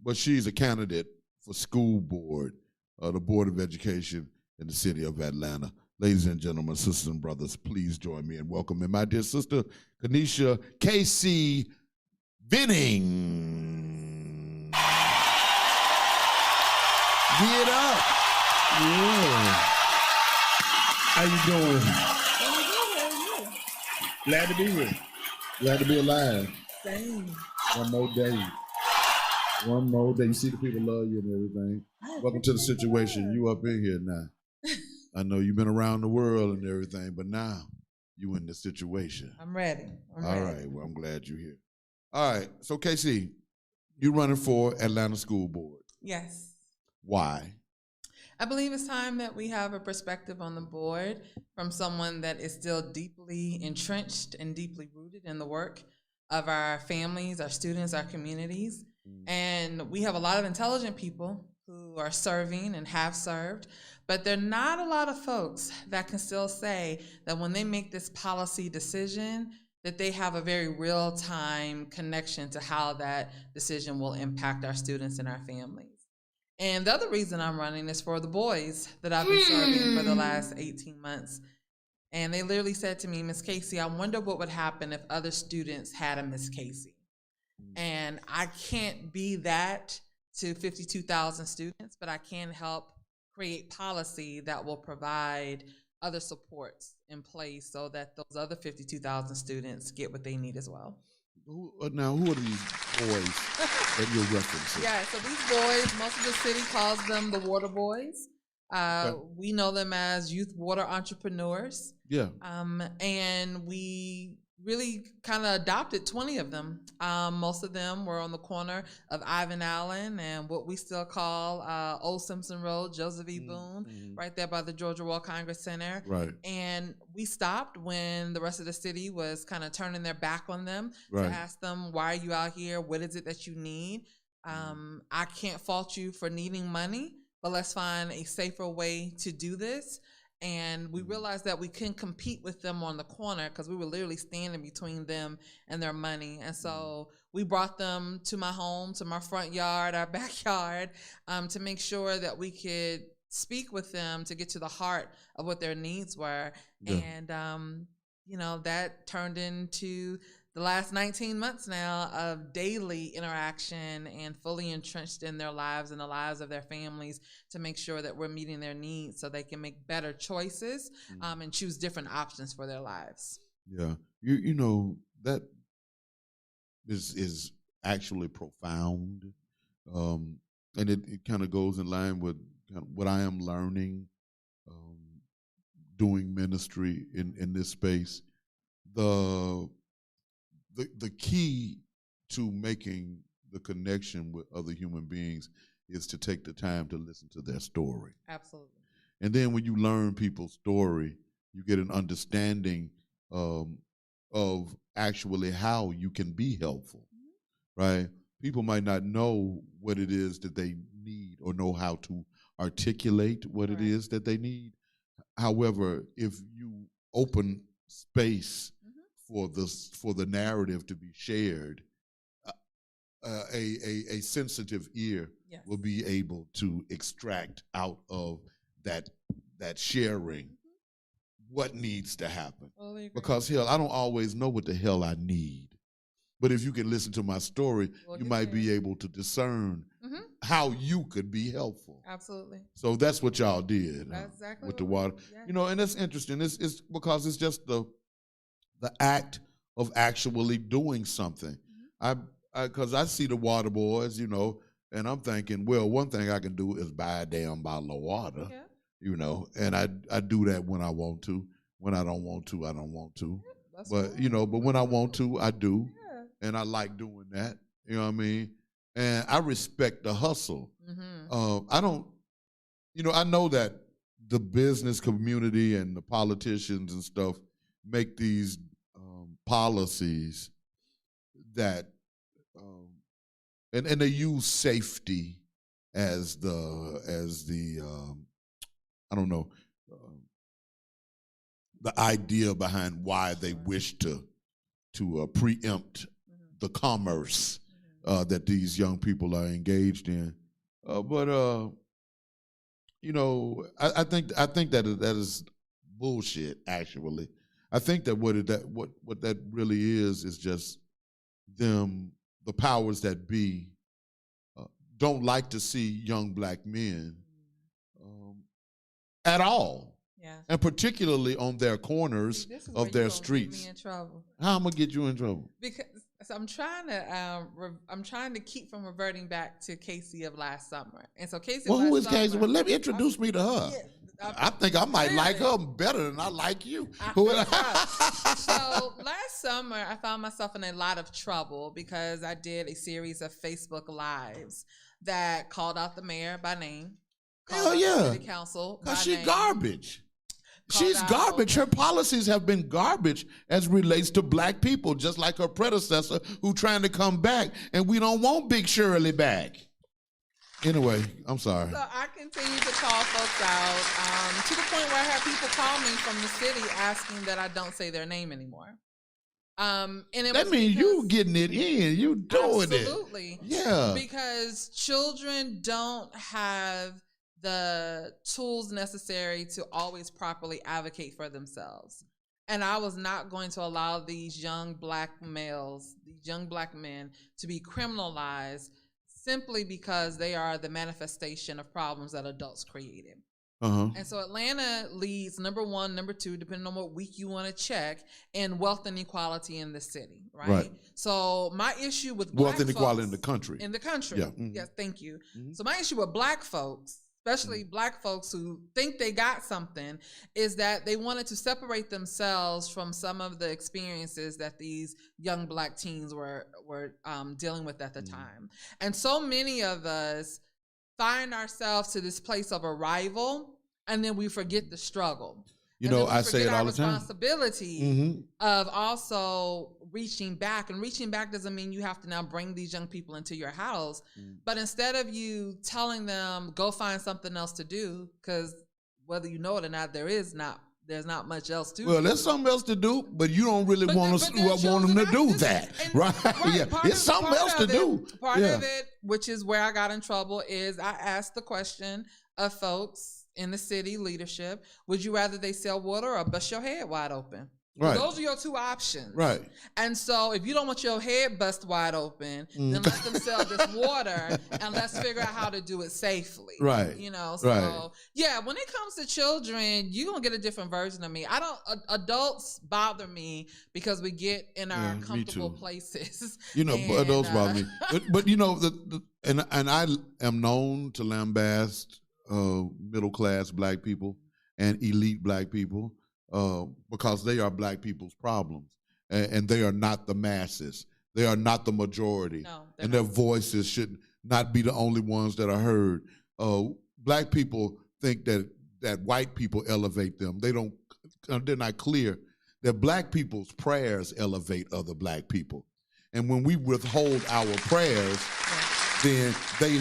But she's a candidate for school board, the Board of Education in the city of Atlanta. Ladies and gentlemen, sisters and brothers, please join me in welcoming my dear sister, KaCey Venning. Give it up. Yeah. How you doing? Glad to be here. Glad to be alive. Same. One more day. One more day. You see the people love you and everything. Welcome to the situation. You up in here now. I know you've been around the world and everything, but now you in the situation. I'm ready. All right. Well, I'm glad you're here. All right. So, KaCey, you running for Atlanta School Board. Yes. Why? I believe it's time that we have a perspective on the board from someone that is still deeply entrenched and deeply rooted in the work of our families, our students, our communities. And we have a lot of intelligent people who are serving and have served, but there are not a lot of folks that can still say that when they make this policy decision, that they have a very real-time connection to how that decision will impact our students and our families. And the other reason I'm running is for the boys that I've been serving for the last 18 months. And they literally said to me, Miss KaCey, I wonder what would happen if other students had a Miss KaCey. And I can't be that to 52,000 students, but I can help create policy that will provide other supports in place so that those other 52,000 students get what they need as well. Now, who are these boys that you're referencing? Yeah, so these boys, most of the city calls them the water boys. Okay. We know them as youth water entrepreneurs. Yeah. And we really kind of adopted 20 of them. Most of them were on the corner of Ivan Allen and what we still call Old Simpson Road, Joseph E. Boone, right there by the Georgia World Congress Center. Right. And we stopped when the rest of the city was kind of turning their back on them to ask them, why are you out here? What is it that you need? I can't fault you for needing money, but let's find a safer way to do this. And we realized that we couldn't compete with them on the corner because we were literally standing between them and their money. And so we brought them to my home, to my front yard, our backyard, to make sure that we could speak with them to get to the heart of what their needs were. Yeah. And, you know, that turned into the last 19 months now of daily interaction and fully entrenched in their lives and the lives of their families to make sure that we're meeting their needs so they can make better choices and choose different options for their lives. Yeah. You know, that is actually profound. And it kind of goes in line with kind of what I am learning doing ministry in this space. The key to making the connection with other human beings is to take the time to listen to their story. Absolutely. And then when you learn people's story, you get an understanding of actually how you can be helpful, right? People might not know what it is that they need or know how to articulate what it is that they need. However, if you open space for the narrative to be shared, a sensitive ear will be able to extract out of that sharing what needs to happen. Because hell, I don't always know what the hell I need. But if you can listen to my story, you might be able to discern how you could be helpful. Absolutely. So that's what y'all did exactly with the water. Yeah. You know, and that's interesting. It's because it's just the act of actually doing something. Because I see the water boys, you know, and I'm thinking, well, one thing I can do is buy a damn bottle of water, you know, and I do that when I want to. When I don't want to, I don't want to. But, you know, but when I want to, I do. And I like doing that, you know what I mean? And I respect the hustle. I don't, you know, I know that the business community and the politicians and stuff make these policies that, and they use safety as the I don't know, the idea behind why they wish to preempt the commerce that these young people are engaged in. But you know, I think that is bullshit. Actually, I think that what that really is just them, the powers that be, don't like to see young black men at all. Yeah. And particularly on their corners of their streets. Get me in trouble. How I'm gonna get you in trouble? Because I'm trying to keep from reverting back to KaCey of last summer. And so KaCey. Well, who is KaCey? Well, let me introduce me to her. Yeah, I think I might like her better than I like you. So last summer, I found myself in a lot of trouble because I did a series of Facebook Lives that called out the mayor by name. Hell yeah. City council. Because she's garbage. She's garbage. Her policies have been garbage as relates to black people, just like her predecessor who trying to come back, and we don't want Big Shirley back. Anyway, I'm sorry. So I continue to call folks out to the point where I have people call me from the city asking that I don't say their name anymore. And that means you getting it in. You doing it. Absolutely. Yeah. Because children don't have the tools necessary to always properly advocate for themselves. And I was not going to allow these young black males, these young black men, to be criminalized simply because they are the manifestation of problems that adults created. And so Atlanta leads number 1, number 2, depending on what week you want to check, in wealth inequality in the city, right? So my issue with wealth black inequality folks, in the country. In the country. Yeah. Yes, thank you. So my issue with black folks, especially black folks who think they got something, is that they wanted to separate themselves from some of the experiences that these young black teens were dealing with at the time. And so many of us find ourselves to this place of arrival, and then we forget the struggle. You know, I say it all the time. Responsibility of also reaching back, and reaching back doesn't mean you have to now bring these young people into your house, but instead of you telling them go find something else to do, because whether you know it or not, there's not much else to do. Well, there's something else to do, but you don't really want them to do that, right? Yeah, it's something else to do. Part of it, which is where I got in trouble, is I asked the question of folks in the city leadership: would you rather they sell water or bust your head wide open? Right. Those are your two options. Right. And so if you don't want your head bust wide open, then let them sell this water, and let's figure out how to do it safely. Right. You know, so yeah, when it comes to children, you're going to get a different version of me. Adults bother me because we get in our comfortable places. You know, adults bother me. But you know, and I am known to lambast middle-class black people and elite black people because they are black people's problems, and they are not the masses. They are not the majority, and their voices should not be the only ones that are heard. Black people think that white people elevate them. They're not clear that black people's prayers elevate other black people, and when we withhold our prayers, then they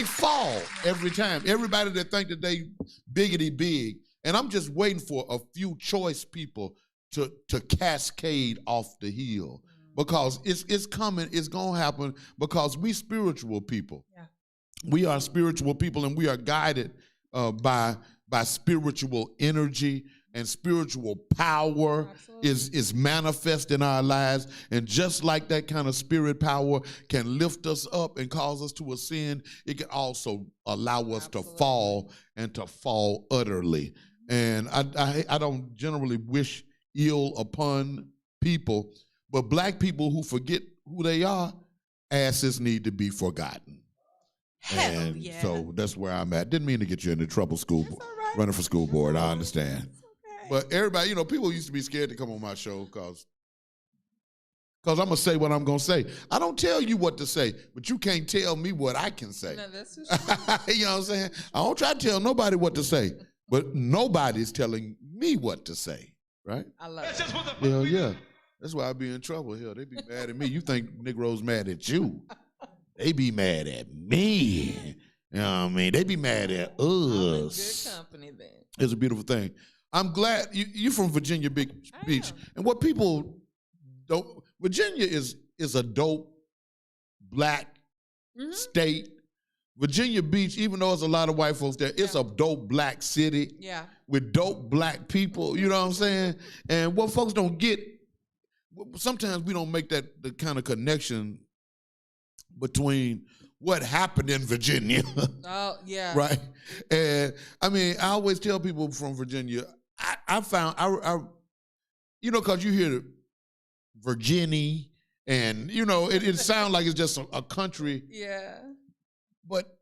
fall every time. Everybody that think that they biggity big. And I'm just waiting for a few choice people to cascade off the hill, because it's coming, it's going to happen, because we spiritual people. Yeah. We are spiritual people, and we are guided by spiritual energy, and spiritual power is manifest in our lives. And just like that kind of spirit power can lift us up and cause us to ascend, it can also allow us to fall, and to fall utterly. And I don't generally wish ill upon people, but black people who forget who they are, asses need to be forgotten. And so that's where I'm at. Didn't mean to get you into trouble, running for school board. I understand. But everybody, you know, people used to be scared to come on my show because I'm going to say what I'm going to say. I don't tell you what to say, but you can't tell me what I can say. No, that's you know what I'm saying? I don't try to tell nobody what to say, but nobody's telling me what to say, right? I love it. Well, yeah. That's why I be in trouble here. They be mad at me. You think Negroes mad at you? They be mad at me. You know what I mean? They be mad at us. I'm in good company then. It's a beautiful thing. I'm glad you from Virginia Beach, and what people don't. Virginia is a dope black state. Virginia Beach, even though there's a lot of white folks there, it's a dope black city. Yeah. With dope black people. You know what I'm saying? And what folks don't get, sometimes we don't make the kind of connection between what happened in Virginia. Oh, yeah. Right? And I mean, I always tell people from Virginia, I found, because you hear Virginia and, it sounds like it's just a country. Yeah. But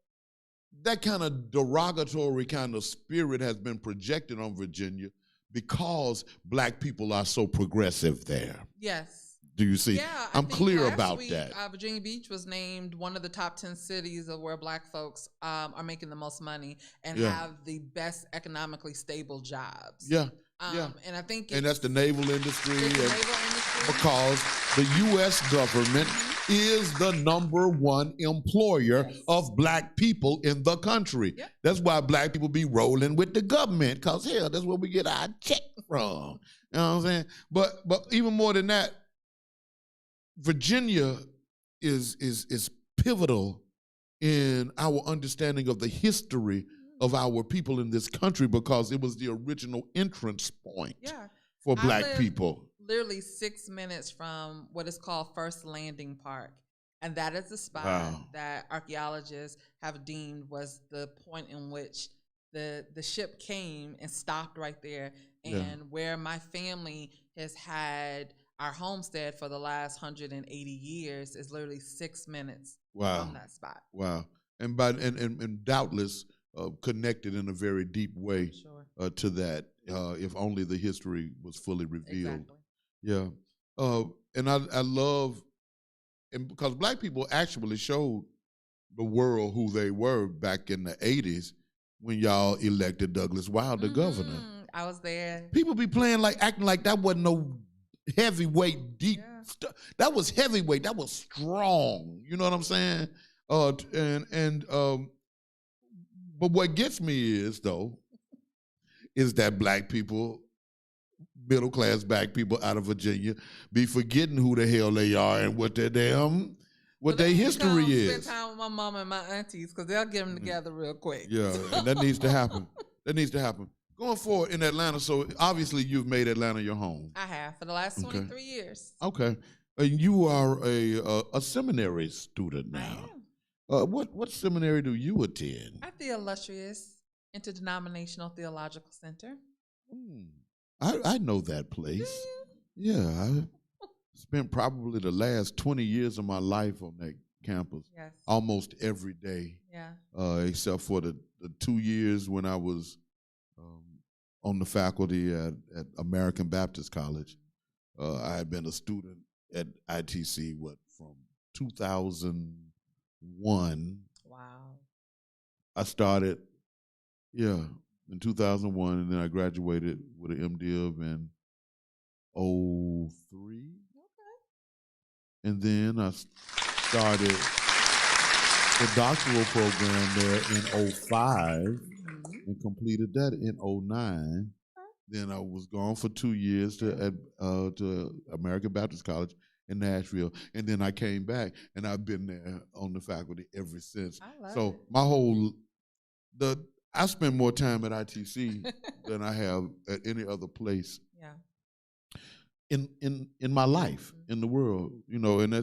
that kind of derogatory kind of spirit has been projected on Virginia because black people are so progressive there. Yes. Do you see? Yeah, I'm clear about week, that. Virginia Beach was named one of the top 10 cities of where black folks are making the most money and have the best economically stable jobs. Yeah. And I think that's the naval industry. Because the U.S. government is the #1 employer of black people in the country. Yep. That's why black people be rolling with the government, because hell, that's where we get our check from. You know what I'm saying? But even more than that, Virginia is pivotal in our understanding of the history of our people in this country, because it was the original entrance point for black people. Literally 6 minutes from what is called First Landing Park. And that is the spot that archaeologists have deemed was the point in which the ship came and stopped right there. And where my family has had our homestead for the last 180 years is literally 6 minutes from that spot. Wow. And doubtless connected in a very deep way to that, if only the history was fully revealed. Exactly. Yeah. And I love, and because black people actually showed the world who they were back in the 80s when y'all elected Douglas Wilder governor. I was there. People be acting like that wasn't no heavyweight, deep stuff. That was heavyweight. That was strong. You know what I'm saying? But what gets me is that black people, middle class black people out of Virginia, be forgetting who the hell they are and what their history is. Spend time with my mama and my aunties because they'll get them together real quick. Yeah, and that needs to happen. That needs to happen. Going forward in Atlanta, so obviously you've made Atlanta your home. I have for the last 23 years. Okay, and you are a seminary student now. I am. What seminary do you attend? At the illustrious Interdenominational Theological Center. I know that place. Yeah, I spent probably the last 20 years of my life on that campus. Yes. Almost every day. Yeah. Except for the 2 years when I was on the faculty at American Baptist College. I had been a student at ITC, from 2001. Wow. I started, in 2001, and then I graduated with an MDiv in 2003. Okay. And then I started the doctoral program there in 2005 and completed that in 2009. Then I was gone for 2 years to American Baptist College in Nashville, and then I came back, and I've been there on the faculty ever since. So my I spend more time at ITC than I have at any other place. Yeah. In my life, in the world, and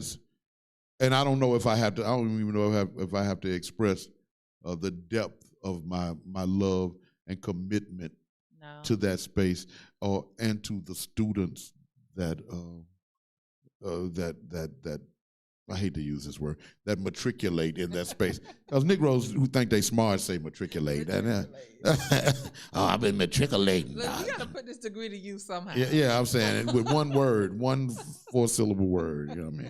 I don't know if I have to. I don't even know if I have to express the depth of my love and commitment to that space, and to the students that I hate to use this word, that matriculate in that space. Because Negroes who think they smart say matriculate. I've been matriculating. Look, you got to put this degree to use somehow. Yeah, I'm saying it with one word, one 4-syllable word. You know what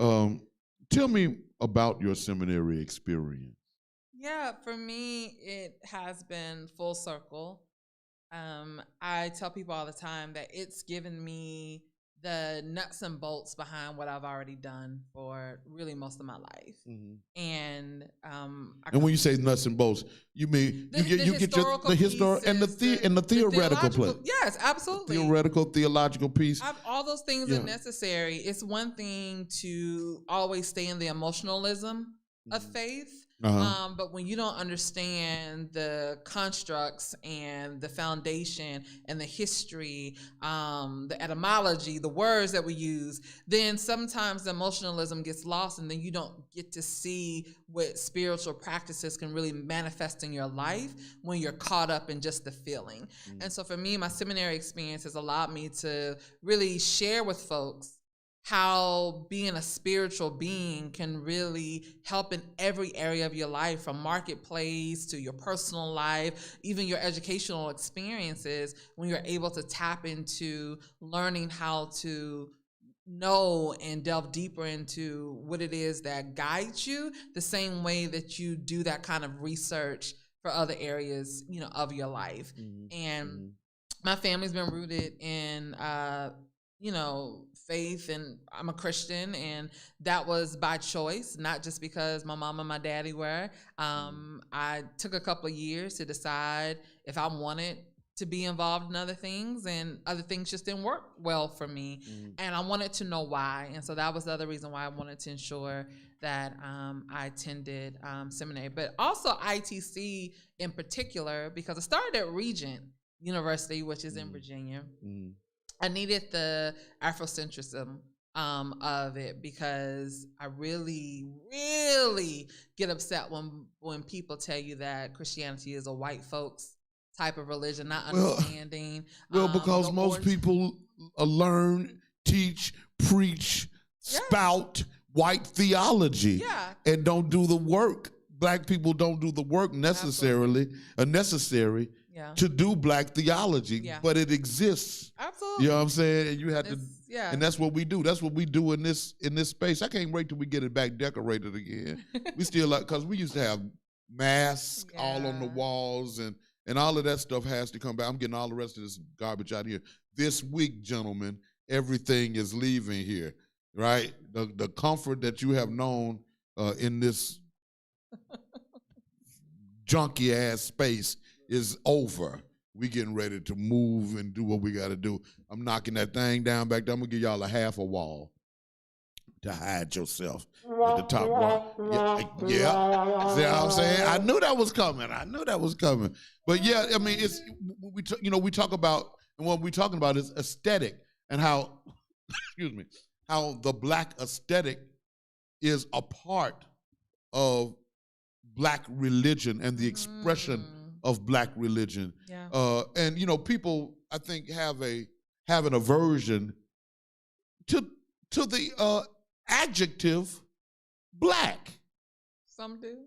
I mean? Tell me about your seminary experience. Yeah, for me, it has been full circle. I tell people all the time that it's given me the nuts and bolts behind what I've already done for really most of my life. And when you say nuts and bolts, you mean you get the historical and the theoretical place. Yes, absolutely. Theoretical, theological piece. All those things are necessary. It's one thing to always stay in the emotionalism of faith. But when you don't understand the constructs and the foundation and the history, the etymology, the words that we use, then sometimes the emotionalism gets lost, and then you don't get to see what spiritual practices can really manifest in your life when you're caught up in just the feeling. And so for me, my seminary experience has allowed me to really share with folks how being a spiritual being can really help in every area of your life, from marketplace to your personal life, even your educational experiences, when you're able to tap into learning how to know and delve deeper into what it is that guides you, the same way that you do that kind of research for other areas, of your life. And my family's been rooted in, faith, and I'm a Christian, and that was by choice, not just because my mom and my daddy were. I took a couple of years to decide if I wanted to be involved in other things, and other things just didn't work well for me. And I wanted to know why. And so that was the other reason why I wanted to ensure that I attended seminary, but also ITC in particular, because I started at Regent University, which is in Virginia. I needed the Afrocentrism of it, because I really, really get upset when people tell you that Christianity is a white folks type of religion, not understanding. Because most people learn, teach, preach, spout white theology, and don't do the work. Black people don't do the work necessary to do black theology, but it exists. Absolutely. You know what I'm saying? And you have to, and that's what we do. That's what we do in this space. I can't wait till we get it back decorated again. We still because we used to have masks all on the walls, and all of that stuff has to come back. I'm getting all the rest of this garbage out here. This week, gentlemen, everything is leaving here, right? The comfort that you have known in this junky ass space is over. We getting ready to move and do what we got to do. I'm knocking that thing down back there. I'm gonna give y'all a half a wall to hide yourself at the top wall. Yeah. See what I'm saying? I knew that was coming. But yeah, I mean, it's we talk about, and what we're talking about is aesthetic, and how how the black aesthetic is a part of black religion and the expression of black religion. And people, I think, have an aversion to the adjective black. Some do.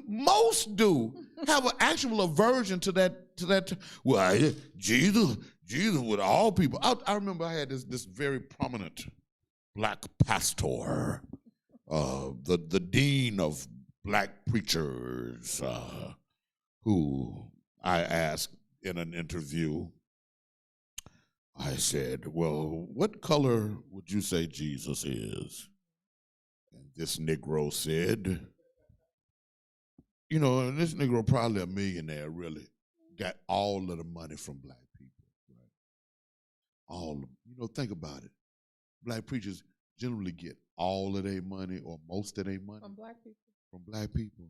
Most do have an actual aversion to that. Well, Jesus with all people. I remember I had this very prominent black pastor, the dean of black preachers, who I asked in an interview. I said, well, what color would you say Jesus is? And this Negro said, and this Negro, probably a millionaire, really, got all of the money from black people. Right? All of think about it. Black preachers generally get all of their money or most of their money from black people.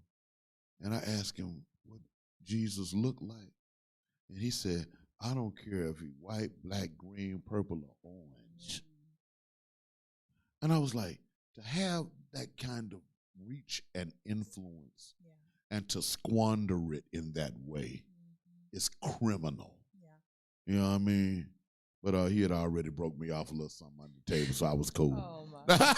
And I asked him what Jesus looked like. And he said, I don't care if he's white, black, green, purple, or orange. And I was like, to have that kind of reach and influence and to squander it in that way is criminal. You know what I mean? But he had already broke me off a little something on the table, so I was cool. Oh my.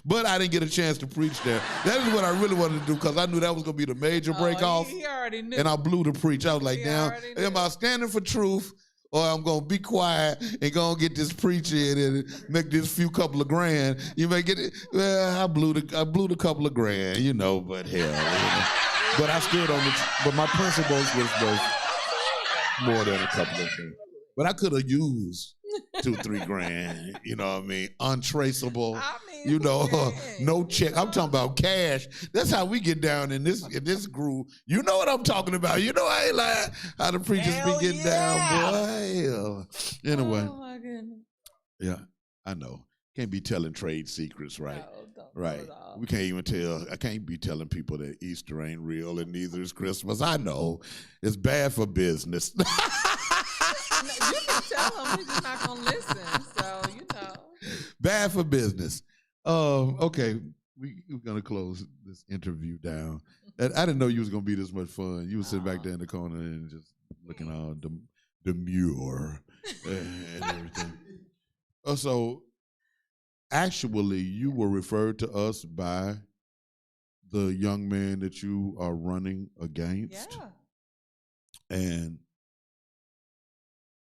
But I didn't get a chance to preach there. That is what I really wanted to do, because I knew that was going to be the major break off. He already knew. And I blew the preach. I was like, now, am I standing for truth, or I'm going to be quiet and go and get this preach in and make this couple of grand? You may get it. Well, I blew the couple of grand, but hell. But I stood on but my principles was more than a couple of things. But I could have used $2-3 grand. You know what I mean? Untraceable. You know, no check. I'm talking about cash. That's how we get down in this groove. You know what I'm talking about. You know I ain't lying. How the preachers be getting down, boy. Anyway. Oh my goodness. Yeah, I know. Can't be telling trade secrets, right? No, don't right. We can't even tell. I can't be telling people that Easter ain't real and neither is Christmas. I know. It's bad for business. You can tell them, he's just not gonna listen. So you know. Bad for business. Okay, we're gonna close this interview down. And I didn't know you was gonna be this much fun. You were sitting back there in the corner and just looking all demure and everything. So, actually, you were referred to us by the young man that you are running against. Yeah. And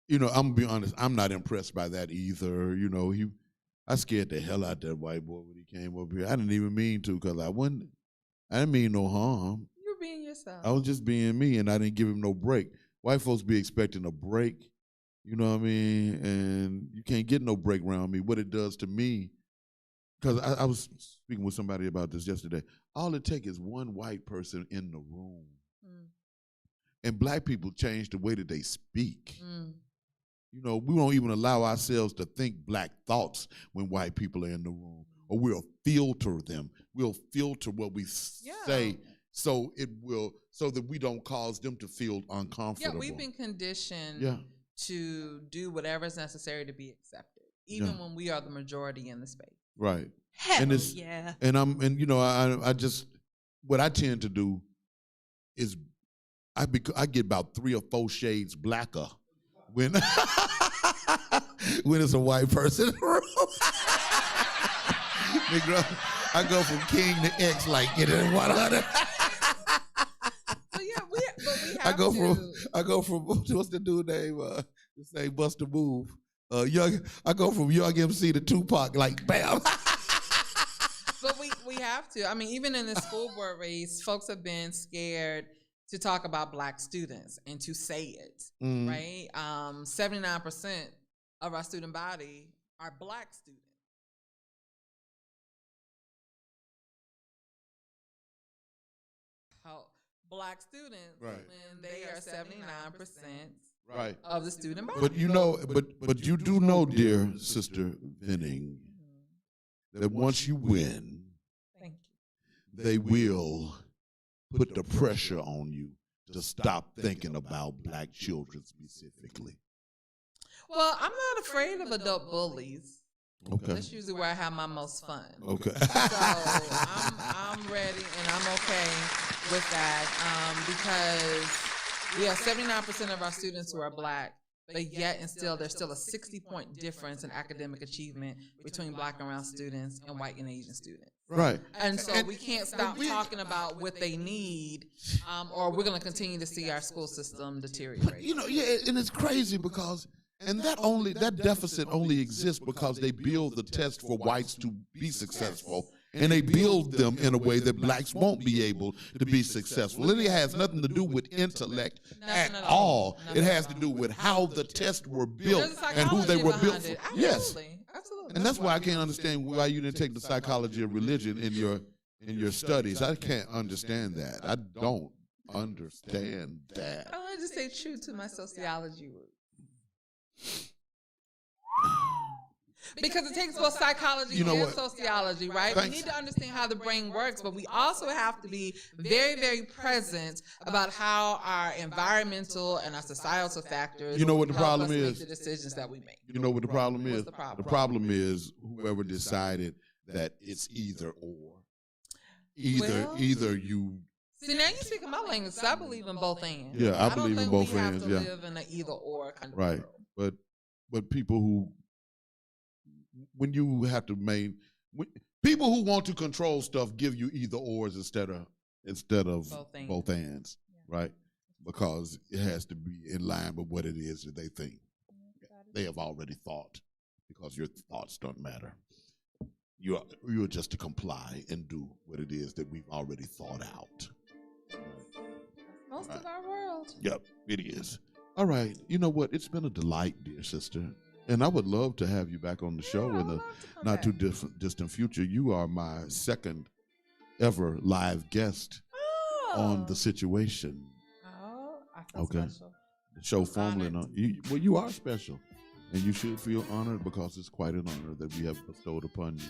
you know, I'm gonna be honest, I'm not impressed by that either. You know, I scared the hell out that white boy when he came up here. I didn't even mean to, because I didn't mean no harm. You're being yourself. I was just being me, and I didn't give him no break. White folks be expecting a break, you know what I mean? And you can't get no break around me. What it does to me, because I was speaking with somebody about this yesterday. All it takes is one white person in the room. And black people change the way that they speak. You know, we won't even allow ourselves to think black thoughts when white people are in the room, or we'll filter them. We'll filter what we say so that we don't cause them to feel uncomfortable. Yeah, we've been conditioned to do whatever is necessary to be accepted, even when we are the majority in the space. Right. Hell and it's, yeah. And you know, I just, what I tend to do is I get about 3 or 4 shades blacker when when it's a white person in the room. I go from king to X like get it in 100. So yeah, we have I go from what's the dude name? Say Buster Move. I go from Young MC to Tupac like bam. But we have to. I mean, even in the school board race, folks have been scared to talk about black students and to say it, right? 79% of our student body are black students. Black students, when they are 79% of the student body. But you know, but you do know, dear Sister Venning, that once you win, they will put the pressure on you to stop thinking about black children specifically. Well, I'm not afraid of adult bullies. Okay. That's usually where I have my most fun. Okay. So I'm ready and I'm okay with that because we have 79% of our students who are black, but yet and still there's still a 60-point difference in academic achievement between black and brown students and white and Asian students. Right. And so we can't stop talking about what they need, or we're going to continue to see our school system deteriorate. You know, and it's crazy because, and that deficit only exists because they build the test for whites to be successful, and they build them in a way that blacks won't be able to be successful. And it has nothing to do with intellect at all. It has to do with how the tests were built and who they were built for. Yes. Absolutely. And that's why I can't understand why you didn't take the psychology of religion in your studies. I can't understand that. I don't understand that. I want to just stay true to my sociology roots. Because it takes both psychology and sociology, right? We need to understand how the brain works, but we also have to be very, very present about how our environmental and our societal factors what the problem is? Make the decisions that we make. You know what the problem is? What's the problem? The problem is whoever decided that it's either or. Either you. See, now you're speaking my language, so I believe in both ends. Yeah, I believe in both I ends. don't think we have to live in an either or kind of world. But people who, when you have to people who want to control stuff give you either ors instead of both ends, right? Because it has to be in line with what it is that they think. They have already thought, because your thoughts don't matter. You're just to comply and do what it is that we've already thought out. Most of our world. Yep, it is. All right. You know what? It's been a delight, dear sister. And I would love to have you back on the show in the not too distant future. You are my second ever live guest on The Situation. Oh, I feel special. The show formerly well, you are special. And you should feel honored because it's quite an honor that we have bestowed upon you.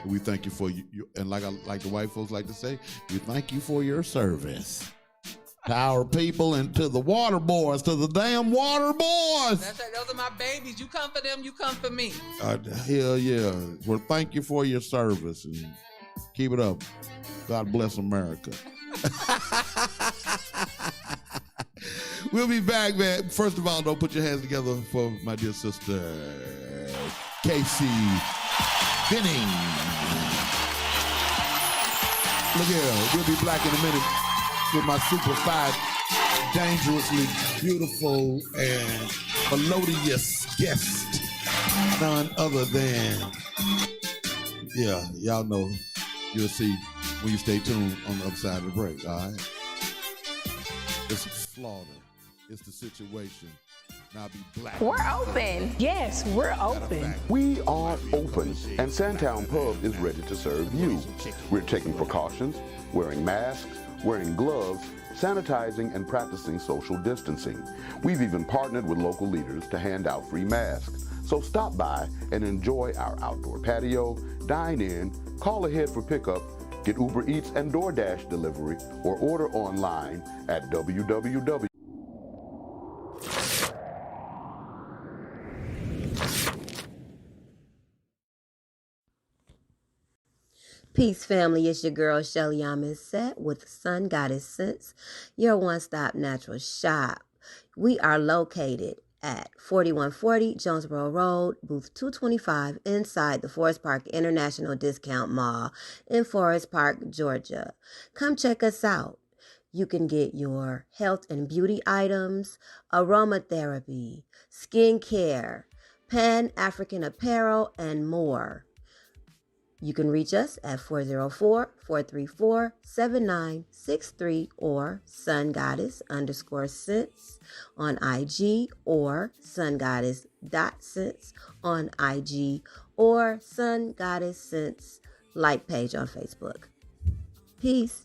And we thank you for you. And like the white folks like to say, we thank you for your service to our people and to the water boys, to the damn water boys. That's right. Those are my babies. You come for them, you come for me. Hell yeah. Well, thank you for your service and keep it up. God bless America. We'll be back, man. First of all, don't put your hands together for my dear sister, KaCey Venning. Look here, we'll be back in a minute with my super fine, dangerously beautiful and melodious guest, none other than, y'all know, you'll see when you stay tuned on the other side of the break, all right? It's slaughter. It's The Situation. Now be black. We're open. Yes, we're open. We are open, and Sandtown Pub is ready to serve you. We're taking precautions, wearing masks, wearing gloves, sanitizing, and practicing social distancing. We've even partnered with local leaders to hand out free masks. So stop by and enjoy our outdoor patio, dine in, call ahead for pickup, get Uber Eats and DoorDash delivery, or order online at www. Peace, family. It's your girl, Shelly Set with Sun Goddess Sense, your one-stop natural shop. We are located at 4140 Jonesboro Road, booth 225, inside the Forest Park International Discount Mall in Forest Park, Georgia. Come check us out. You can get your health and beauty items, aromatherapy, skincare, Pan-African apparel, and more. You can reach us at 404-434-7963 or sungoddess_sense on IG or sungoddess.sense on IG or Sun Goddess Sense like page on Facebook. Peace.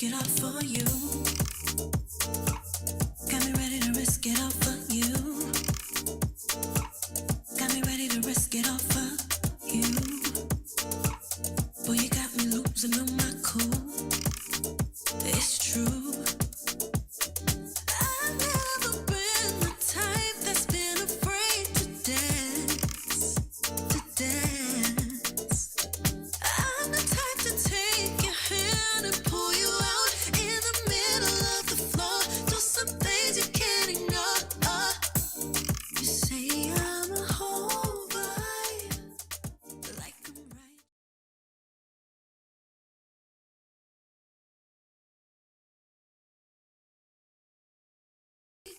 risk it all for you. Got me ready to risk it all for you. Got me ready to risk it all for you. Boy, you got me losing on my cool. It's true. I've never been the type that's been afraid to dance, I'm the type to take your hand and pull you out in the middle of the floor. Do some things you can't ignore. You say I'm a whole vibe, like I'm right.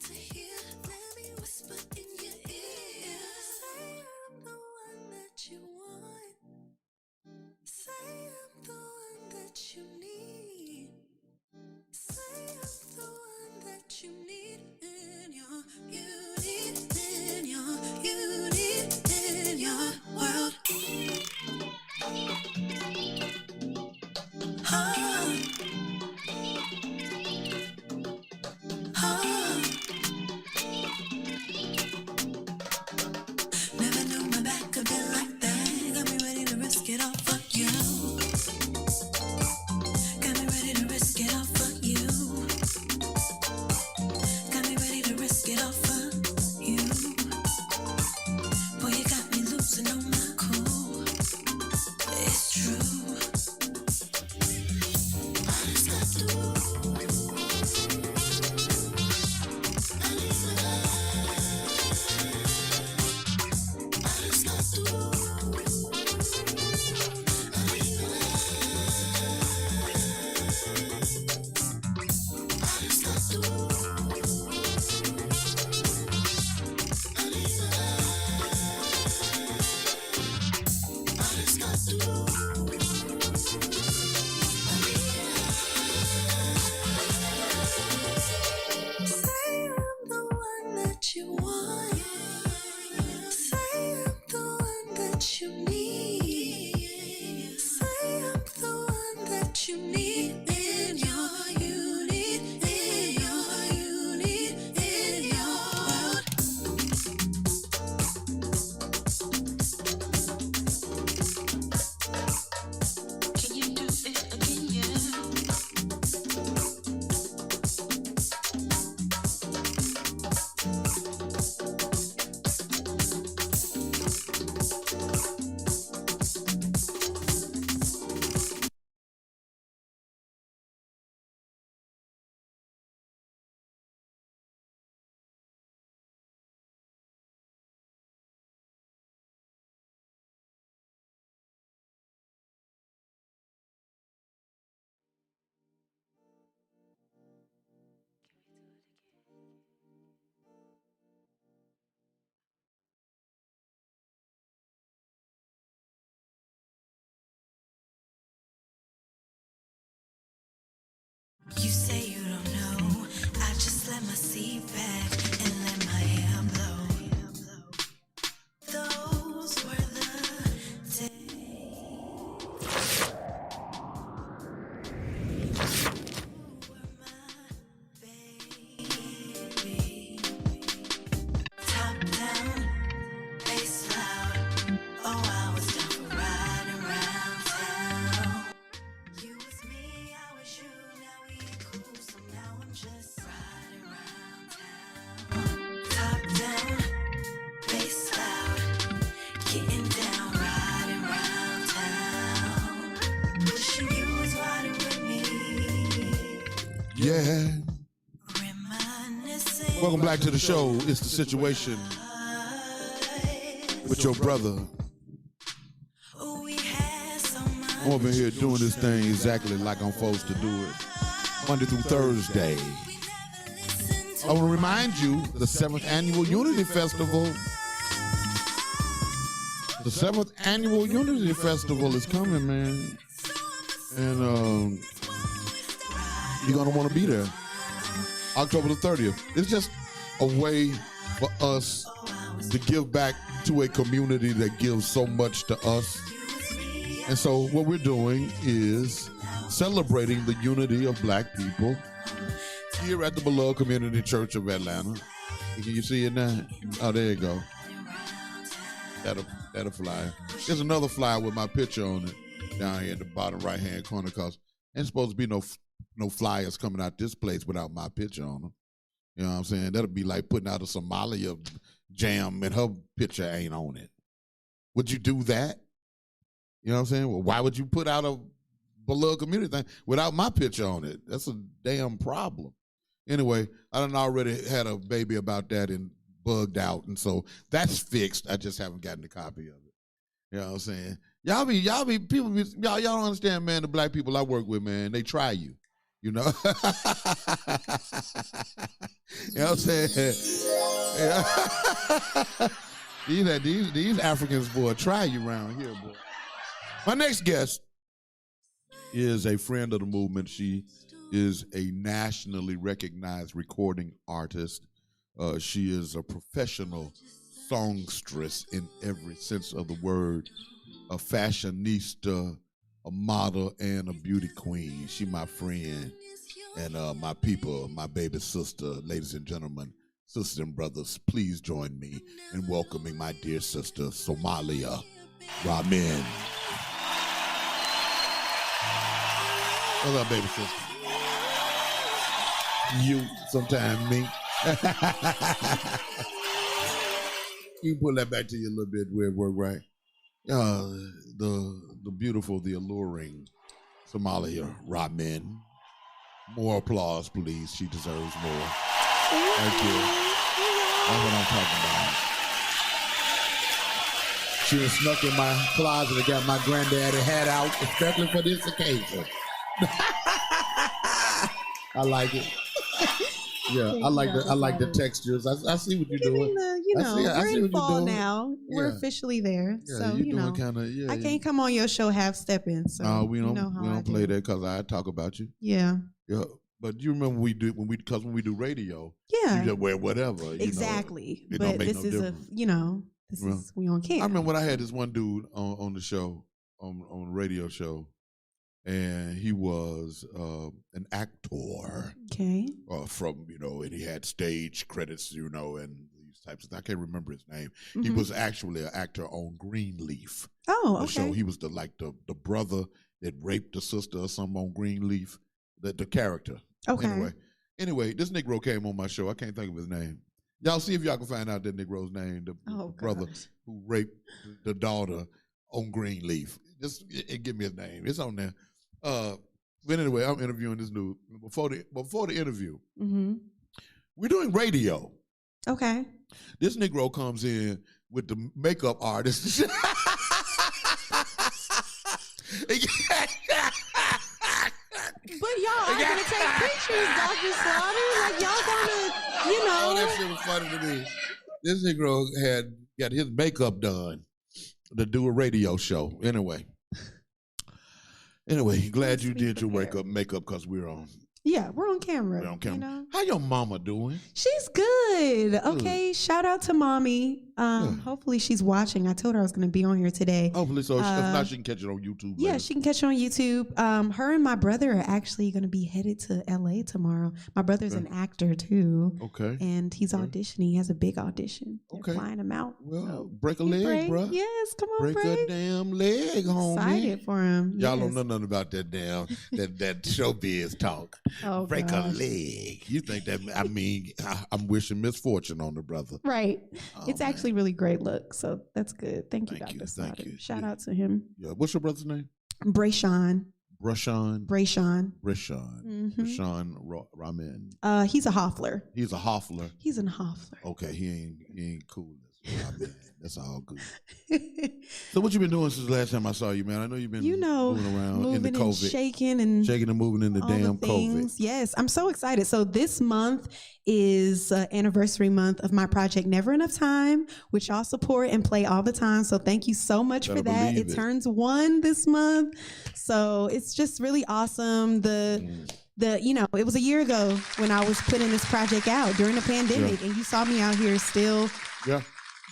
To hear, let me whisper in your ear. Say I'm the one that you want. Say I'm the one that you need. Say I'm the one that you need in your, in your world. Never knew my back could be like that. Got me ready to risk it all for you. Got me ready to risk it all for you. Got me ready to risk it all for you. Boy, you got me losing on my cool. It's true. I just got to. Say I'm the one that you want. Say I'm the one that you need. Say I'm the one that you need in your unit, in your world. Can you do it again, yeah? You say you don't know. I just let my seat back and let my hair blow. Those were the days. You were my baby. Top down, bass loud. Oh, I was down for riding around town. You was me, I was you, now we ain't cool, so now I'm just riding around town. Top down, bass loud, getting down, riding around town. Wishing you was riding with me. Yeah. Reminiscing. Welcome back to the show. It's The Situation with your brother. We had so much. I'm over here doing this thing exactly like I'm supposed to do it. Monday through Thursday. I want to remind you, the 7th Annual Unity Festival. The 7th Annual Unity Festival is coming, man. And you're going to want to be there. October the 30th. It's just a way for us to give back to a community that gives so much to us. And so what we're doing is celebrating the unity of black people here at the Beloved Community Church of Atlanta. Can you see it now? Oh, there you go. That'll fly. There's another flyer with my picture on it down here in the bottom right-hand corner, because ain't supposed to be no flyers coming out this place without my picture on them. You know what I'm saying? That'll be like putting out a Somalia jam and her picture ain't on it. Would you do that? You know what I'm saying? Well, why would you put out a Beloved Community thing without my picture on it? That's a damn problem. Anyway, I done already had a baby about that and bugged out, and so that's fixed. I just haven't gotten a copy of it. You know what I'm saying? Y'all don't understand, man. The black people I work with, man, they try you. You know? You know what I'm saying? Yeah. These Africans, boy, try you around here, boy. My next guest is a friend of the movement. She is a nationally recognized recording artist. She is a professional songstress in every sense of the word, a fashionista, a model, and a beauty queen. She my friend and my people, my baby sister. Ladies and gentlemen, sisters and brothers, please join me in welcoming my dear sister, Somalia Ramin. What's up, baby sister? You, sometime me. You can pull that back to you a little bit where it worked, right? The beautiful, the alluring Somalia Ramin. More applause, please. She deserves more. Thank you. That's what I'm talking about. She was snuck in my closet and got my granddaddy hat out, especially for this occasion. I like it. Yeah, I like the textures. I see what you're doing. We're in fall now. We're officially there. Yeah, so you're doing kind of. Yeah, I can't come on your show half stepping. So we don't play that because I talk about you. Yeah. Yeah, but you remember when we do radio. Yeah. You just wear whatever. Exactly. It but don't make this no is difference. This is we on camera. I remember when I had this one dude on the show, on a radio show. And he was an actor. Okay. From, and he had stage credits, and these types of things. I can't remember his name. Mm-hmm. He was actually an actor on Greenleaf. Oh, okay. The show. He was the brother that raped the sister or something on Greenleaf. The character. Okay. Anyway, this Negro came on my show. I can't think of his name. Y'all see if y'all can find out that Negro's name, the brother who raped the daughter on Greenleaf. Just give me his name. It's on there. But anyway, I'm interviewing this dude. Before the interview, we're doing radio. Okay. This Negro comes in with the makeup artist. But y'all are gonna take pictures, Dr. Slaughter. Like y'all gonna, Oh, that shit was funny to me. This Negro had got his makeup done to do a radio show. Anyway, glad you did your makeup because we're on. Yeah, we're on camera. We're on camera. How your mama doing? She's good. Okay, shout out to mommy. Hopefully she's watching. I told her I was going to be on here today. Hopefully so. If not, she can catch it on YouTube. Yeah, later. she can catch it on YouTube. Her and my brother are actually going to be headed to LA tomorrow. My brother's an actor too. Okay. And he's auditioning. He has a big audition. They're flying him out. Well, break a leg, bro. Yes, come on, break a damn leg, homie. Excited for him. Y'all don't know nothing about that damn that showbiz talk. Oh, break gosh. a leg. You think that? I mean, I'm wishing misfortune on the brother. Right. It's actually really great look, so that's good. Thank you, Dr. Thank Slaughter. you. Shout out to him. Yeah. What's your brother's name? Brayshawn. Brashawn. Brayshawn. Brashawn. Brashawn Ramin. He's a Hoffler. He's a Hoffler. He's a Hoffler. Okay, he ain't cool. That's all good. So what you been doing since the last time I saw you, man? I know you've been moving around moving in the and COVID. shaking and moving in the all damn the things. COVID. Yes, I'm so excited. So this month is anniversary month of my project Never Enough Time, which y'all support and play all the time. So thank you so much for that. It turns 1 this month. So it's just really awesome. It was a year ago when I was putting this project out during the pandemic, and you saw me out here still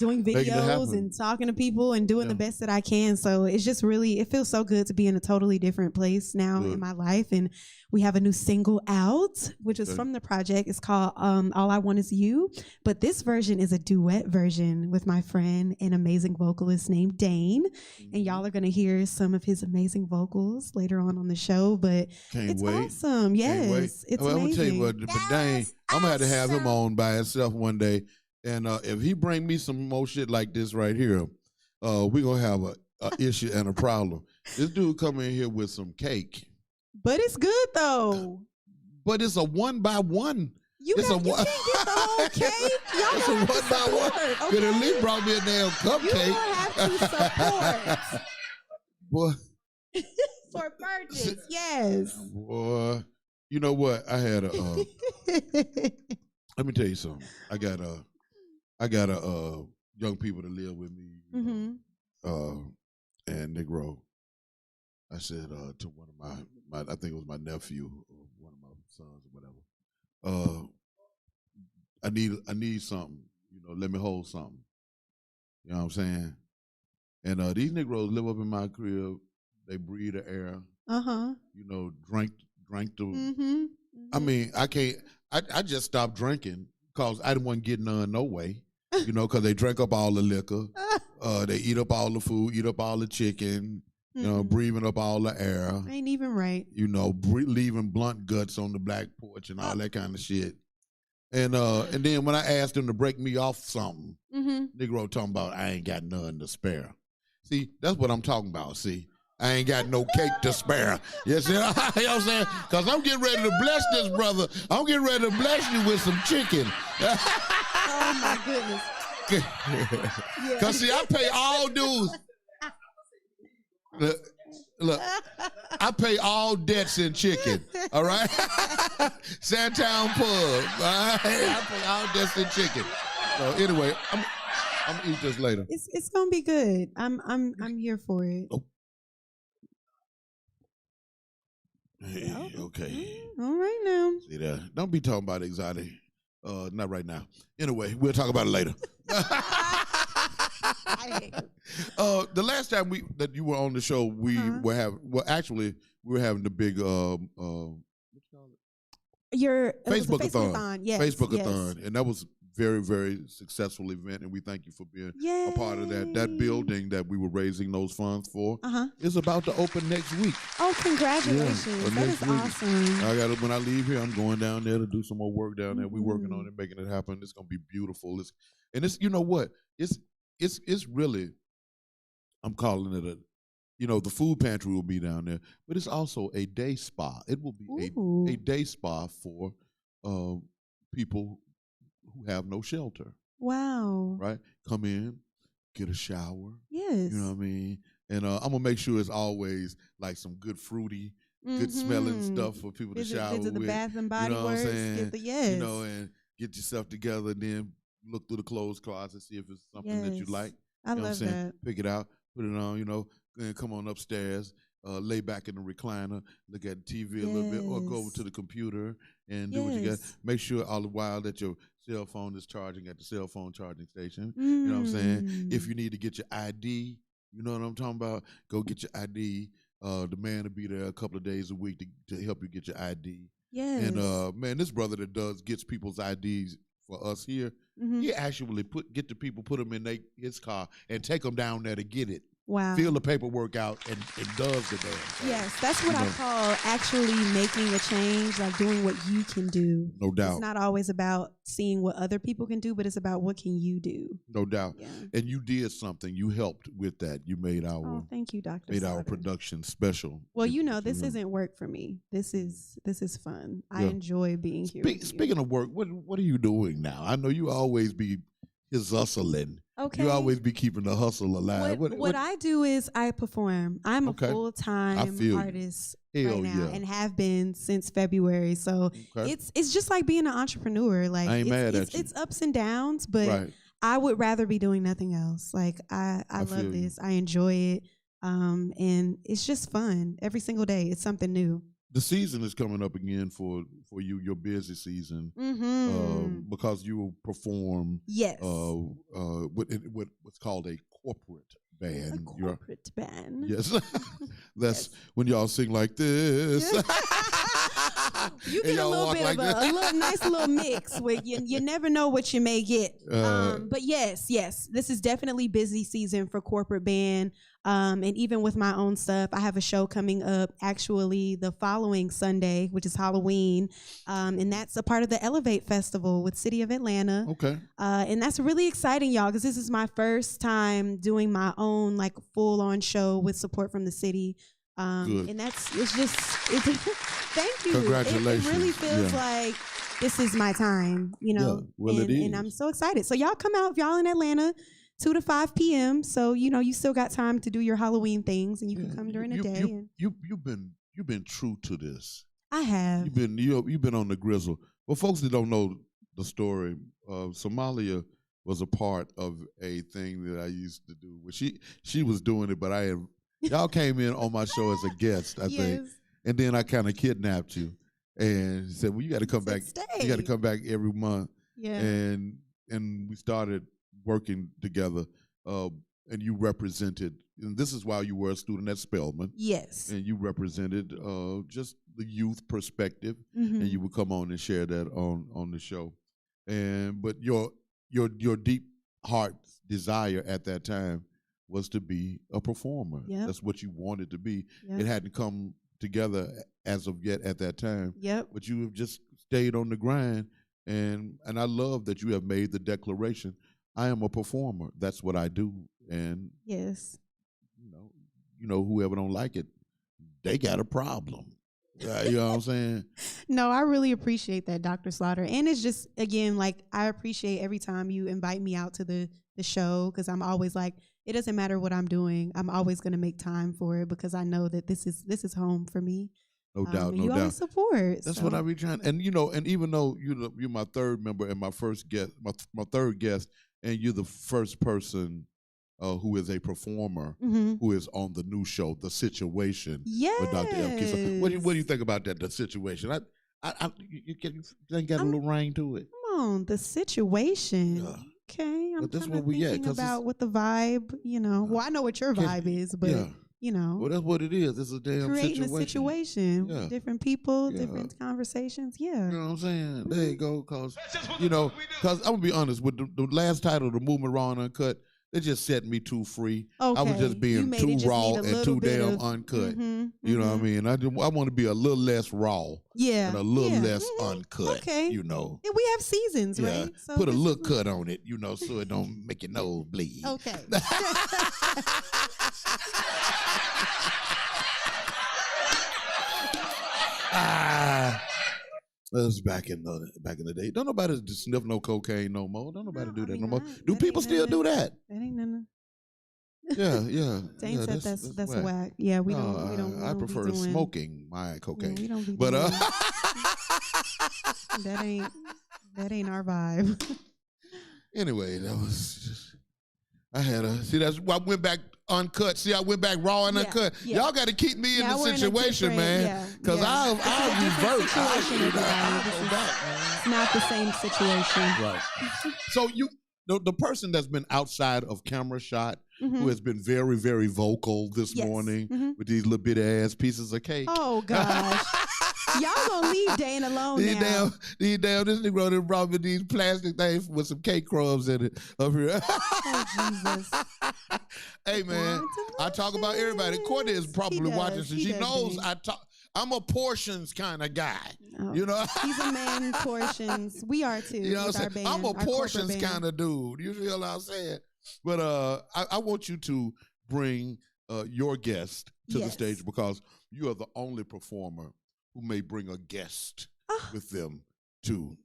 doing Making it videos happen. and talking to people and doing the best that I can. So it's just really, it feels so good to be in a totally different place now in my life. And we have a new single out, which is from the project. It's called All I Want Is You. But this version is a duet version with my friend and amazing vocalist named Dane. And y'all are going to hear some of his amazing vocals later on the show. But it's awesome. Yes, it's well, amazing. I'm going to tell you what, but Dane, I'm going to have him on by himself one day. And if he bring me some more shit like this right here, we're going to have a issue and a problem. This dude come in here with some cake. But it's good, though. But it's a 1-by-1. You can't get the whole cake. Y'all It's a gonna have to 1-by-1. support, Could at okay? least brought me a damn cupcake. You gonna have to support. Boy, For purchase, yes. boy, you know what? I had a. Let me tell you something. I got a young people that live with me, and Negro. I said to one of my I think it was my nephew or one of my sons or whatever. I need something. You know, let me hold something. You know what I'm saying? And these Negroes live up in my crib. They breathe the air. You know, drank the. I mean, I can't. I just stopped drinking because I didn't want to get none no way. You know, because they drank up all the liquor. They eat up all the food, eat up all the chicken. You know, breathing up all the air. Ain't even right. You know, leaving blunt guts on the black porch and all that kind of shit. And then when I asked them to break me off something, Negro talking about I ain't got none to spare. See, that's what I'm talking about. See, I ain't got no cake to spare. Yes, you know what I'm saying? Because I'm getting ready to bless this brother. I'm getting ready to bless you with some chicken. Oh my goodness. Because see, I pay all dues. Look, I pay all debts in chicken, all right? Sandtown Pub, all right? I pay all debts in chicken. So anyway, I'm gonna eat this later. It's gonna be good. I'm here for it. Oh. Hey, okay. All right now. See that? Don't be talking about exotic. Not right now. Anyway, we'll talk about it later. The last time that you were on the show, we were having the big Your Facebook-a-thon. Yes, Facebook-a-thon. And that was very, very successful event, and we thank you for being a part of that. That building that we were raising those funds for is about to open next week. Oh, congratulations. Yeah, that is awesome. When I leave here, I'm going down there to do some more work down there. We're working on it, making it happen. It's gonna be beautiful. You know what? It's really, I'm calling it the food pantry will be down there, but it's also a day spa. It will be a day spa for people who have no shelter. Wow. Right? Come in, get a shower. Yes. You know what I mean? And I'm going to make sure it's always like some good fruity, good smelling stuff for people to shower with. Visit the Bath and Body Works. You know, and get yourself together and then look through the clothes closet, see if it's something that you like. I love that. Pick it out, put it on, and come on upstairs, lay back in the recliner, look at TV a little bit, or go over to the computer and do what you got. Make sure all the while that your cell phone is charging at the cell phone charging station. You know what I'm saying? If you need to get your ID, you know what I'm talking about? Go get your ID. The man will be there a couple of days a week to help you get your ID. Yes. And man, this brother that gets people's IDs for us here, he actually get the people, put them in his car and take them down there to get it. Wow. Fill the paperwork out and does the damn thing. Yes, that's what I call actually making a change, like doing what you can do. No doubt. It's not always about seeing what other people can do, but it's about what can you do. No doubt. Yeah. And you did something. You helped with that. You made thank you, Dr. Made Slaughter. our production special. Well, this isn't work for me. This is fun. I enjoy being here. Speaking of work, what are you doing now? I know you always be hustling. Okay. You always be keeping the hustle alive. What I do is I perform. I'm a full-time artist right now and have been since February. So it's just like being an entrepreneur. Like I ain't mad at you. It's ups and downs, but I would rather be doing nothing else. Like I love this. I enjoy it. And it's just fun every single day. It's something new. the season is coming up again for you, your busy season, because you will perform. Yes. What's called a corporate band. A corporate band. Yes. That's when y'all sing like this. You get a little bit of a nice little mix where you never know what you may get. But yes, this is definitely busy season for corporate band. And even with my own stuff, I have a show coming up actually the following Sunday, which is Halloween. And that's a part of the Elevate Festival with City of Atlanta. Okay. And that's really exciting, y'all, because this is my first time doing my own like full on show with support from the city. And it's just thank you. Congratulations. It really feels like this is my time, you know. Yeah, well, and I'm so excited. So y'all come out if y'all in Atlanta, 2 to 5 p.m. So you still got time to do your Halloween things, and you can come during the day. You've been true to this. I have. You've been on the grizzle. Well, folks that don't know the story, Somalia was a part of a thing that I used to do. Well, she was doing it, but y'all came in on my show as a guest, I think, and then I kind of kidnapped you and said, "Well, you got to come back. You got to come back every month." Yeah. And we started working together, and you represented. And this is while you were a student at Spelman. Yes. And you represented just the youth perspective, and you would come on and share that on the show. But your deep heart's desire at that time was to be a performer. Yep. That's what you wanted to be. Yep. It hadn't come together as of yet at that time. Yep. But you have just stayed on the grind, and I love that you have made the declaration, I am a performer. That's what I do. And yes, you know, whoever don't like it, they got a problem. You know what I'm saying? No, I really appreciate that, Dr. Slaughter. And it's just, again, like, I appreciate every time you invite me out to the show, because I'm always like, it doesn't matter what I'm doing. I'm always going to make time for it, because I know that this is home for me. No doubt, no you doubt. Always support. That's what I be trying. And and even though you're my third member and my first guest, my third guest, and you're the first person who is a performer who is on the new show, The Situation, with Dr. F.Keith. So what do you think about that? The Situation. You think got a little ring to it. Come on, The Situation. Yeah. Okay, I'm that's where we thinking about what the vibe. Well, I know what your vibe is, but well, that's what it is. It's a damn creating situation. a situation with different people, different conversations. Yeah, you know what I'm saying? There you go. Because I'm gonna be honest with the last title, The Movement Raw and Uncut. They just set me too free. Okay. I was just being too raw and too damn uncut. You know what I mean? I want to be a little less raw. Yeah. And a little less uncut. Okay. You know. And we have seasons, right? So put a little cut on it, so it don't make your nose bleed. Okay. That was back in the day. Don't nobody sniff no cocaine no more. Don't nobody do that no more. Do people still do that? That ain't nothing. Yeah. Dane said that's whack. Yeah, we don't. I prefer smoking my cocaine. Yeah, we don't be but that ain't our vibe. Anyway, that was just. That's why I went back uncut. See, I went back raw and uncut. Yeah. Y'all got to keep me in the situation, man. Because I'll revert. It's not the same situation. Right. So the person that's been outside of camera shot, who has been very, very vocal this morning with these little bitty ass pieces of cake. Oh gosh. Y'all gonna leave Dane alone now. This nigga that brought me these plastic things with some cake crumbs in it up here. Oh, Jesus. Hey, man, I talk about everybody. Courtney is probably watching, so she knows I'm a portions kind of guy. Oh, you know, he's a man portions. We are too. You know what I'm saying? I'm a portions kind of dude. You feel what I'm saying? But I want you to bring your guest to the stage, because you are the only performer who may bring a guest with them to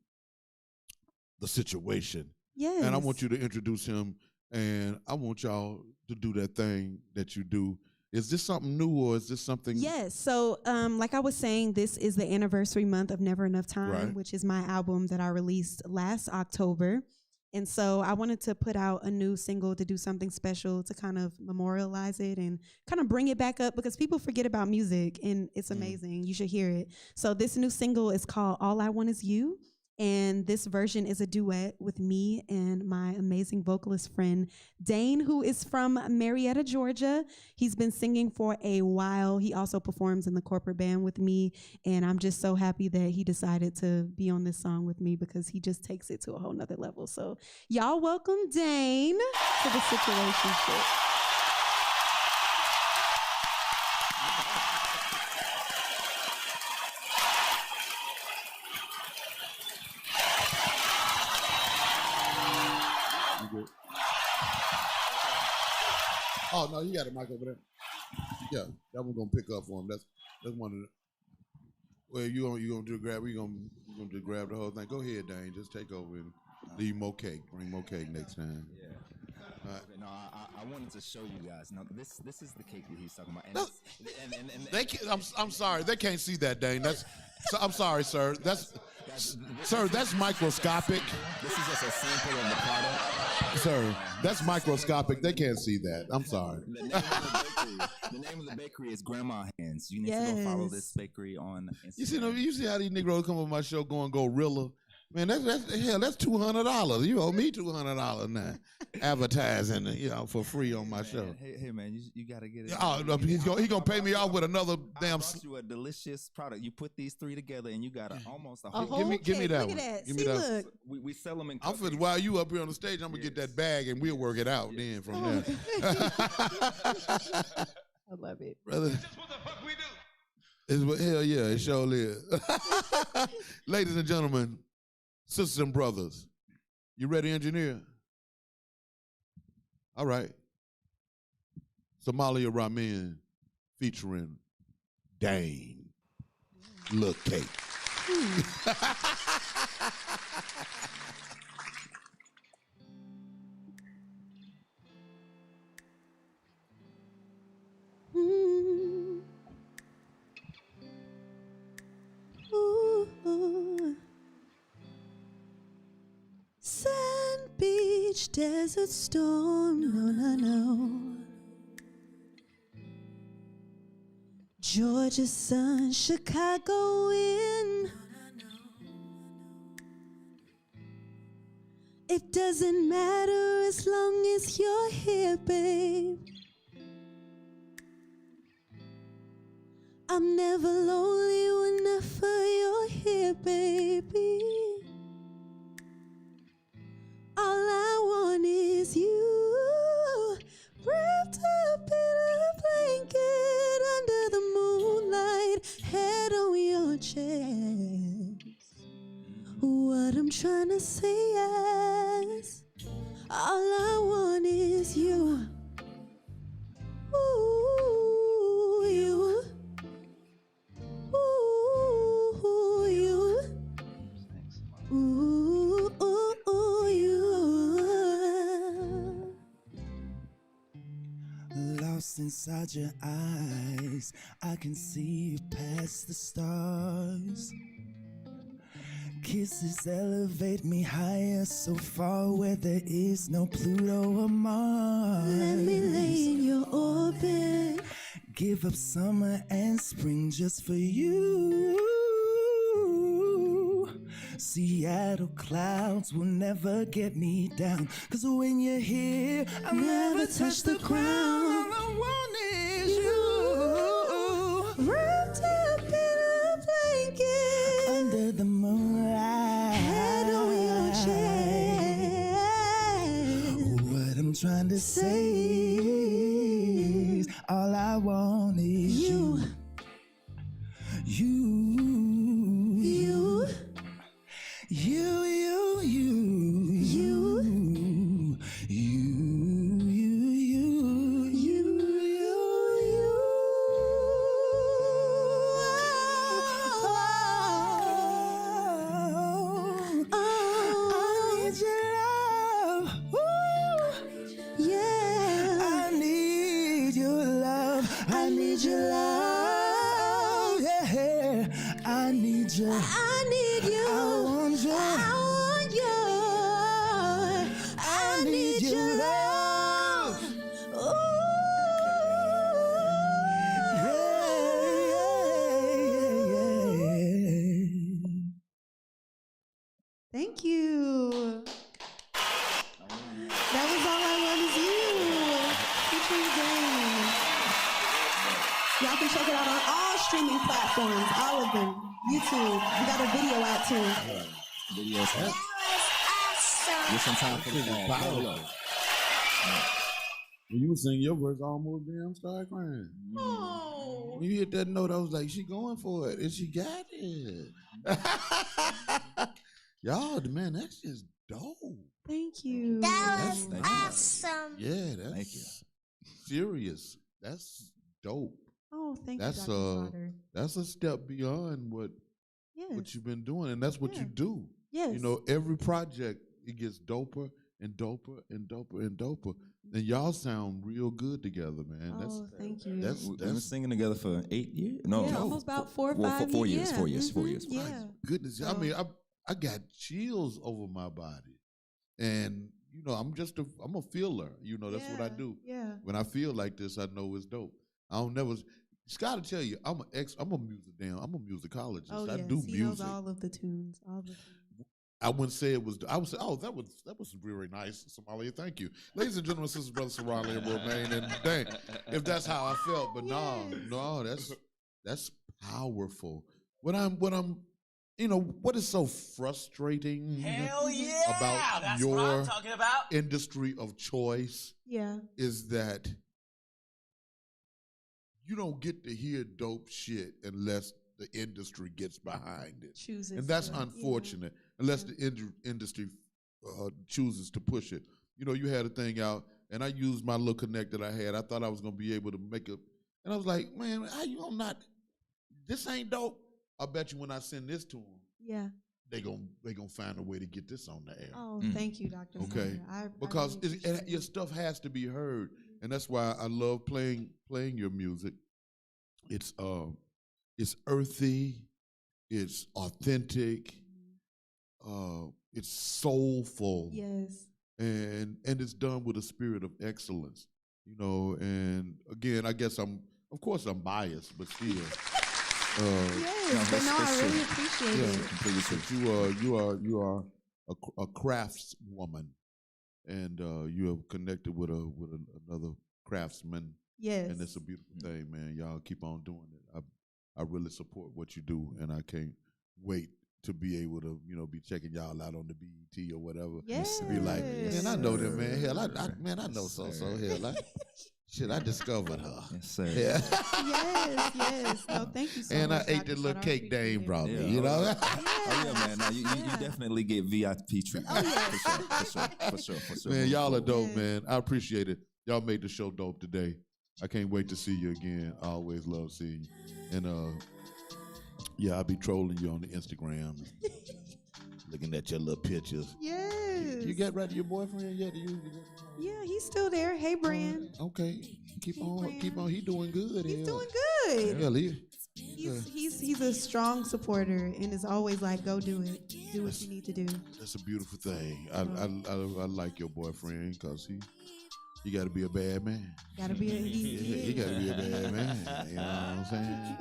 the situation. Yes. And I want you to introduce him, and I want y'all to do that thing that you do. Is this something new, or is this something? Yes. So, like I was saying, this is the anniversary month of Never Enough Time, which is my album that I released last October. And so I wanted to put out a new single to do something special to kind of memorialize it and kind of bring it back up because people forget about music and it's amazing. You should hear it. So this new single is called All I Want Is You. And this version is a duet with me and my amazing vocalist friend, Dane, who is from Marietta, Georgia. He's been singing for a while. He also performs in the corporate band with me. And I'm just so happy that he decided to be on this song with me because he just takes it to a whole nother level. So y'all welcome Dane to the Situationship. Oh no, you got a mic over there. Yeah, that one gonna pick up for him. That's one of the. Well, you gonna do grab? You gonna do grab the whole thing? Go ahead, Dane. Just take over and leave more cake. Bring more cake next time. Yeah. Okay, no, I wanted to show you guys. Now, this is the cake that he's talking about. And They can't, I'm sorry, they can't see that, Dane. I'm sorry, sir. That's microscopic. This is just a sample of the product. Sir, that's microscopic. They can't see that. I'm sorry. The name of the bakery is Grandma Hands. You need to go follow this bakery on Instagram. You see how these Negroes come on my show going gorilla? Man, that's $200. You owe me $200 now, advertising, for free on my show. Hey man, you gotta get it. Oh, he's gonna pay me off with another damn. I brought you a delicious product. You put these three together, and you got almost a whole. Give me that look one. At that. Give See, me that. Look. We sell them in. I'm finna, while you up here on the stage, I'm gonna get that bag and we'll work it out then from there. I love it, brother. That's just what the fuck we do. Hell yeah, it sure is. Ladies and gentlemen, sisters and brothers, you ready, engineer? All right. Somalia Ramin featuring Dane. Look, Kate. Sand, beach, desert storm, no. Georgia sun, Chicago wind. It doesn't matter as long as you're here, babe. I'm never lonely whenever you're here, baby. All I want is you, wrapped up in a blanket under the moonlight, head on your chest. What I'm trying to say is, all I want is you. Ooh, you. Ooh, you. Ooh, ooh, ooh, you. Lost inside your eyes, I can see you past the stars. Kisses elevate me higher, so far where there is no Pluto or Mars. Let me lay in your orbit. Give up summer and spring just for you. Seattle clouds will never get me down, 'cause when you're here, I'll never touch the ground. All I want is you. Wrapped up in a blanket under the moonlight, head on your chest. What I'm trying to say is, all I want is you. You. Thank you. That was All I Want Is You, featuring Venning. Y'all can check it out on all streaming platforms, all of them. YouTube. We got a video out too. Videos out. Get some time for the When you were singing your verse, I almost damn started crying. Oh. When you hit that note, I was like, she going for it, and she got it. Y'all, man, that's just dope. Thank you. That was awesome. Yeah, that's serious. That's dope. Oh, thank you, That's Dr. Slaughter. that's a step beyond what you've been doing, and that's what you do. Yes. You know, every project it gets doper and doper and doper and doper, and y'all sound real good together, man. Oh, thank you. We've been singing together for 8 years. No, Yeah, almost about 4 or 5 4 years. years. 4 years. 4 years. Yeah. Goodness, I mean, I got chills over my body, and you know, I'm a feeler. You know, that's what I do. Yeah. When I feel like this, I know it's dope. I don't never. Scott, to tell you, I'm a musicologist. Oh, I yes. do He music. knows all of the tunes. All the tunes. I wouldn't say it was. I would say, oh, that was very nice, Somalia. Thank you, ladies and gentlemen, sisters, brothers, Somalia Ramin, and dang, if that's how I felt, but no, that's powerful. What I'm, you know, what is so frustrating Hell yeah! about That's your what I'm talking about. industry of choice, Yeah. is that you don't get to hear dope shit unless the industry gets behind it. Chooses and that's to, unfortunate, unless the industry chooses to push it. You know, you had a thing out, and I used my little connect that I had. I thought I was going to be able to make it, and I was like, man, how you gonna not, this ain't dope. I bet you when I send this to them, Yeah. they gonna find a way to get this on the air. Oh, thank you, Dr. Okay, Slaughter. because I really your stuff has to be heard, and that's why I love playing your music. It's earthy, it's authentic, it's soulful. Yes. And it's done with a spirit of excellence, you know. And again, I guess I'm biased, but still. Yes, but no, I really appreciate it. But you are a craftswoman, and you have connected with another craftsman. Yes. And it's a beautiful thing, man. Y'all keep on doing it. I really support what you do, and I can't wait to be able to, you know, be checking y'all out on the BET or whatever. Yes. Be like, man, I know them, man. Hell, I know so. Hell, shit, I discovered her. Yes, sir. Yeah. Yes. No, thank you so and much. I ate Dr. the little Slaughter. cake Dame brought me, Yeah. you know? Oh yeah, man. Now you definitely get VIP treatment. For sure. Man, y'all are dope, man. I appreciate it. Y'all made the show dope today. I can't wait to see you again. I always love seeing you. And yeah, I'll be trolling you on the Instagram, looking at your little pictures. Yes. You get rid of your boyfriend yet? Yeah, he's still there. Hey, Brand. Okay, keep on. He doing good. He's hell. doing good. Yeah, He's a strong supporter and is always like, go do it. Do what you need to do. That's a beautiful thing. I like your boyfriend because he got to be a bad man. Gotta be he got to be a bad man. You know what I'm saying?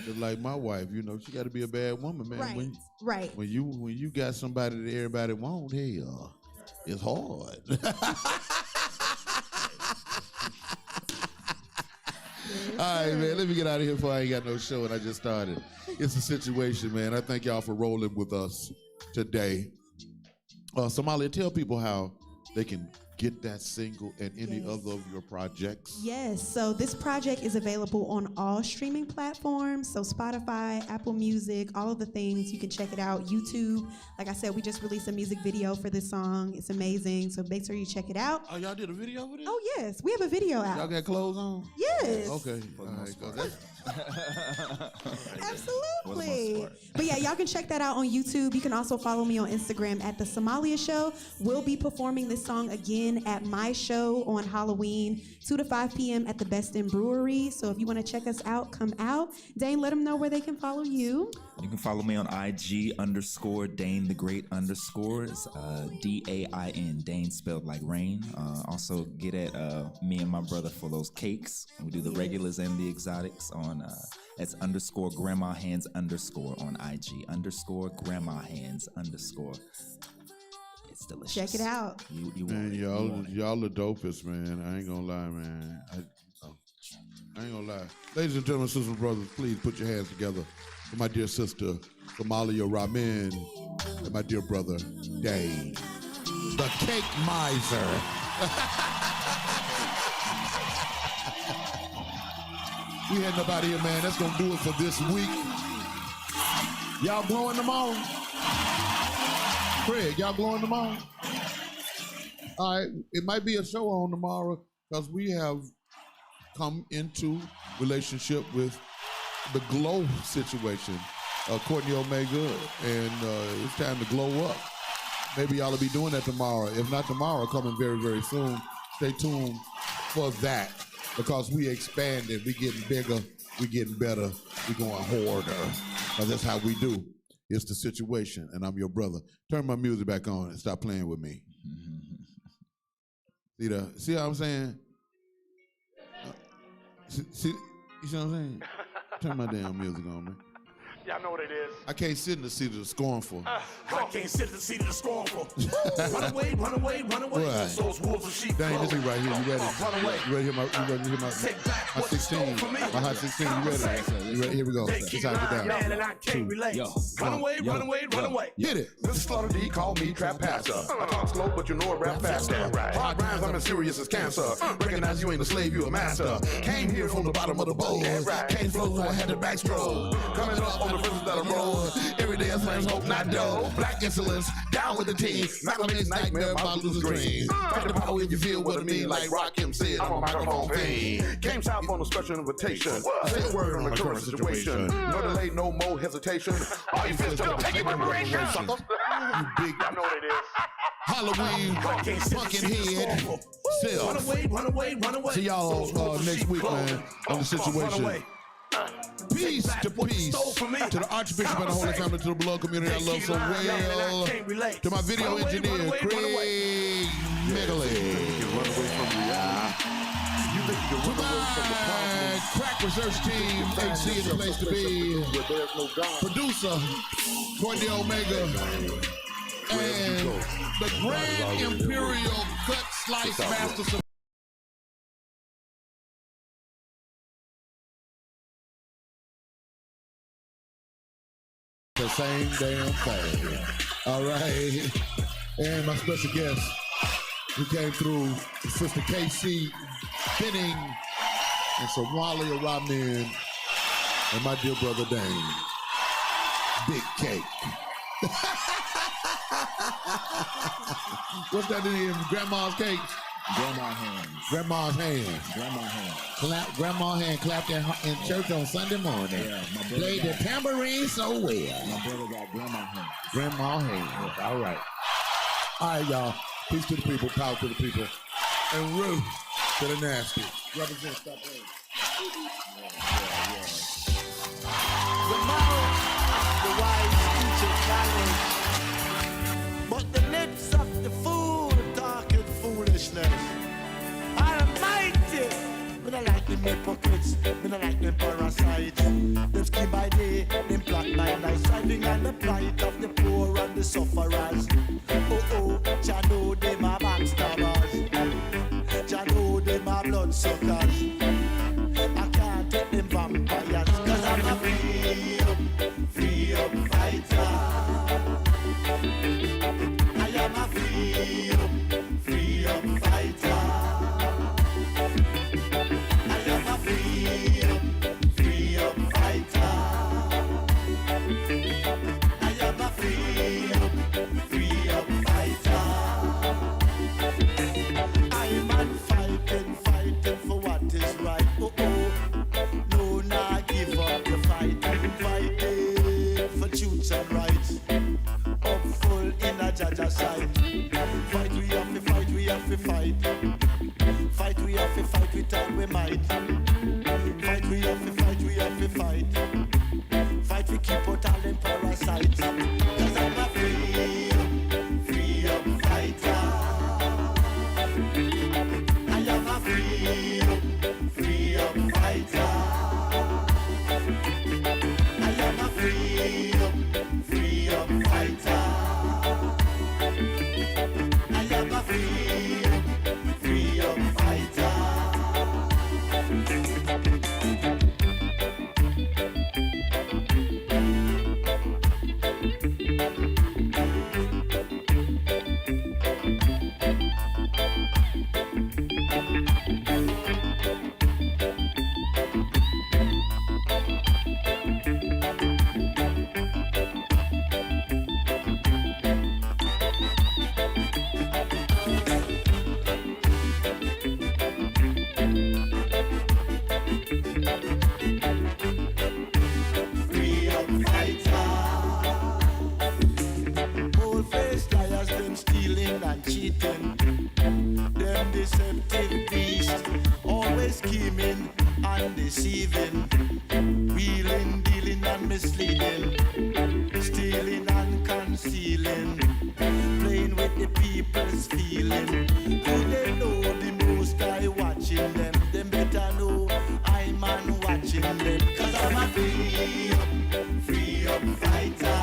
Just like my wife, you know, she got to be a bad woman, man. Right. When you got somebody that everybody want, hell, it's hard. All right, man, let me get out of here before I ain't got no show and I just started. It's a situation, man. I thank y'all for rolling with us today. Somalia, tell people how they can get that single and any other of your projects. Yes, so this project is available on all streaming platforms. So Spotify, Apple Music, all of the things. You can check it out. YouTube. Like I said, we just released a music video for this song. It's amazing. So make sure you check it out. Oh, y'all did a video with it? Oh, yes. We have a video out. Y'all got clothes on? Yes. Okay. All right, Absolutely. But yeah, y'all can check that out on YouTube. You can also follow me on Instagram at The Somalia Show. We'll be performing this song again in at my show on Halloween, 2 to 5 p.m. at the Best in Brewery. So if you want to check us out, come out. Dane, let them know where they can follow you. You can follow me on IG _ Dane the Great _ It's DAIN, Dane spelled like rain. Also get at me and my brother for those cakes. We do the regulars and the exotics on that's _ Grandma Hands _ on IG _Grandma Hands _ It's delicious. Check it out. You Man, y'all the dopest, man. I ain't gonna lie, man. I ain't gonna lie. Ladies and gentlemen, sisters and brothers, please put your hands together for my dear sister, Somalia Ramin, and my dear brother, Dane, the cake miser. We had nobody here, man. That's gonna do it for this week. Y'all glowing tomorrow? Craig, y'all glowing tomorrow? All right, it might be a show on tomorrow because we have come into relationship with the glow situation, Courtney Omega, and it's time to glow up. Maybe y'all will be doing that tomorrow. If not tomorrow, coming very, very soon. Stay tuned for that because we expanded, we getting bigger, we getting better, we going harder. Because that's how we do. It's the situation, and I'm your brother. Turn my music back on and stop playing with me. See what I'm saying? See, you see what I'm saying? Turn my damn music on, man. Y'all know what it is. I can't sit in the seat of the scornful. I can't sit in the seat of the scornful. Run away, run away, run away. Right. Those wolves and sheep. Dang, this is right here. You ready? Run away. You ready to hear my 16? My hot 16. You ready? You ready? Here we go. They It's keep time to lying, get man, down. and I can't relate. Run away, run away, run away. Hit it. Mr. Slaughter D called me Trap Pastor. I talk slow, but you know I rap faster. Hard rhymes, I'm as serious as cancer. Recognize you ain't a slave, you a master. Came here from the bottom of the bowl. Came flow, so I had to backstroke. Coming up on the verses that I roll. Every day I slang hope, not dough. Black excellence, down with the team. Malcolm X's nightmare, my losers dream. Fight the power if you feel what I mean, like Rakim said. I'm a microphone pain. Came south on a special invitation. Say a word on the current situation. No delay, no more hesitation. All you feel is just take your preparation. You big, I know what it is. Halloween pumpkin head. Run away, run away, run away. See y'all next week, man, on the situation. Peace to peace to the Archbishop and the Holy Family, to the beloved community I love so well, to my video engineer, Craig Medley, to my crack research team, HC is the place to be, producer, Courtney Omega, and the Grand Imperial Cut Slice Master. The same damn thing. All right. And my special guest who came through, Sister KaCey, Venning, and Somalia Ramin, and my dear brother Dane. Big cake. What's that in Grandma's cake? Grandma hands. Grandma's hands. Grandma hands. Clap, grandma hand clapped in church on Sunday morning. Yeah, my brother Played the got- tambourine so well. My brother got grandma hands. Grandma hands. All right. All right, y'all. Peace to the people, power to the people, and Ruth to the nasty. Represent, stop playing. The mouth of the wise teaches knowledge, but the lips of the fool talking foolishness. Almighty, me not like them hypocrites, me not like them parasites. Them scheme by day, them plot by night, striving on the plight of the poor and the sufferers. Oh, Jah know them are backstabbers, Jah know them are bloodsuckers. I can't take them vampires, 'cause I'm a free up fighter. I am a free up fighter. I am a free up fighter. I am a free up fighter. I'm on fighting for what is right. No, not give up the fight. Fighting for truth and rights. Up full in a Jaja side. Fight, we have to fight, we have to fight. free up fighter. I am a free up fighter. Free up fighter. Old-faced liars, them stealing and cheating. Them deceptive beasts, always scheming and deceiving. Wheeling, dealing and misleading. Stealing and concealing. Playing with the people's feeling. Do they know the most guy watching them? Them better know I'm man watching them. Cause I'm a free up fighter.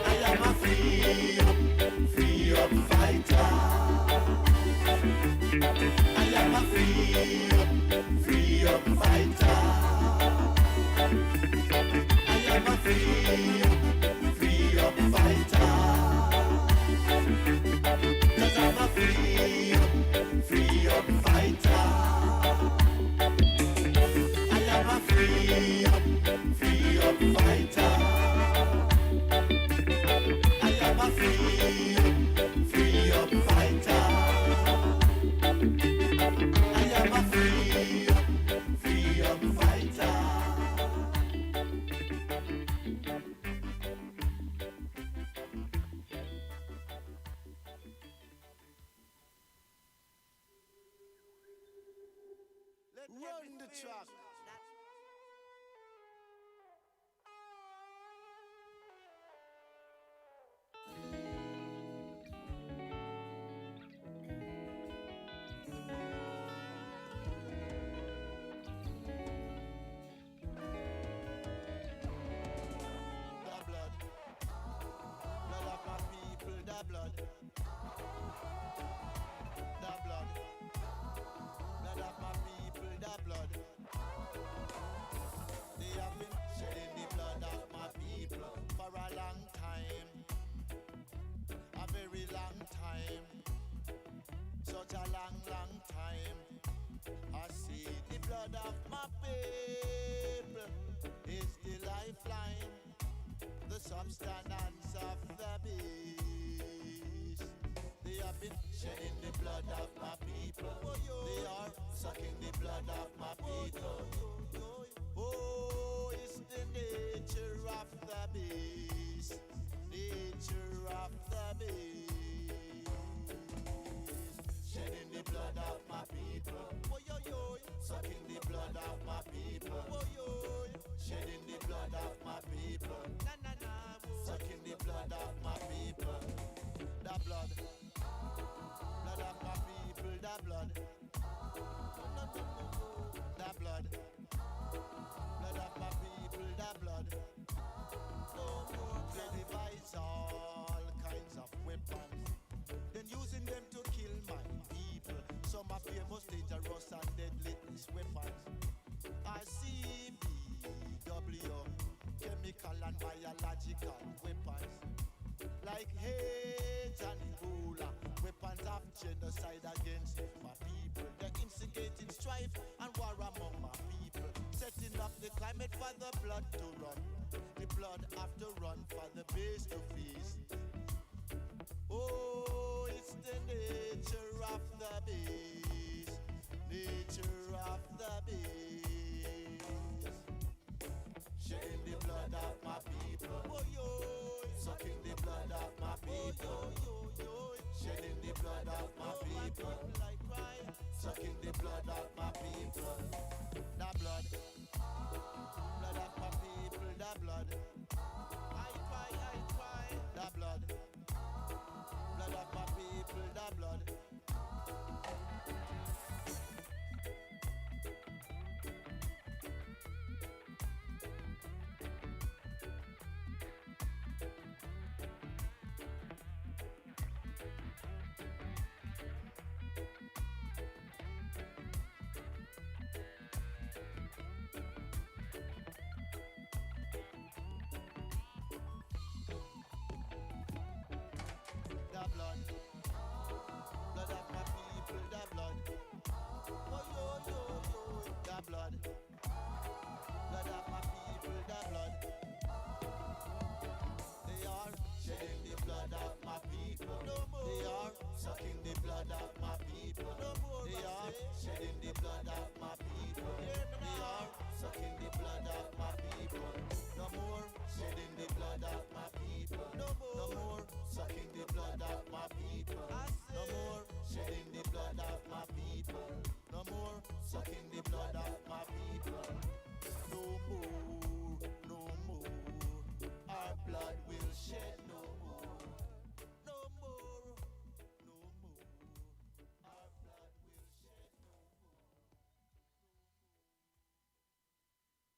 I am a free up fighter. I am a free up fighter. I am a free up fighter. Cause I'm a free up fighter. I am a free up fighter. I am a free up fighter. I am a free up fighter. Run the track. Such a long time. I see the blood of my people is the lifeline, the substance of the beast. They have been shedding the blood of my people. They are sucking the blood of my people. Oh, it's the nature of the beast. Nature of the beast. Shedding the blood of my people. Sucking the blood of my people. Shedding the blood of my people. Sucking the blood of my people. The blood. Blood of my people. The blood. The blood. Blood of my people. The blood. They devise all kinds of weapons, then using them to kill my people. Some are famous, dangerous and deadly weapons. ICBW, chemical and biological weapons, like hate and Ebola, weapons of genocide against my people. They're instigating strife and war among my people, setting up the climate for the blood to run. The blood have to run for the base to feast. Oh, it's the nature of the beast. Nature of the beast. Shedding the blood of my people. Sucking the blood of my people. Shedding the blood of my people. Sucking the blood of my people. The blood. Blood of my people. The blood. I cry. The blood. Blood of my people, the blood. sucking the blood of my people.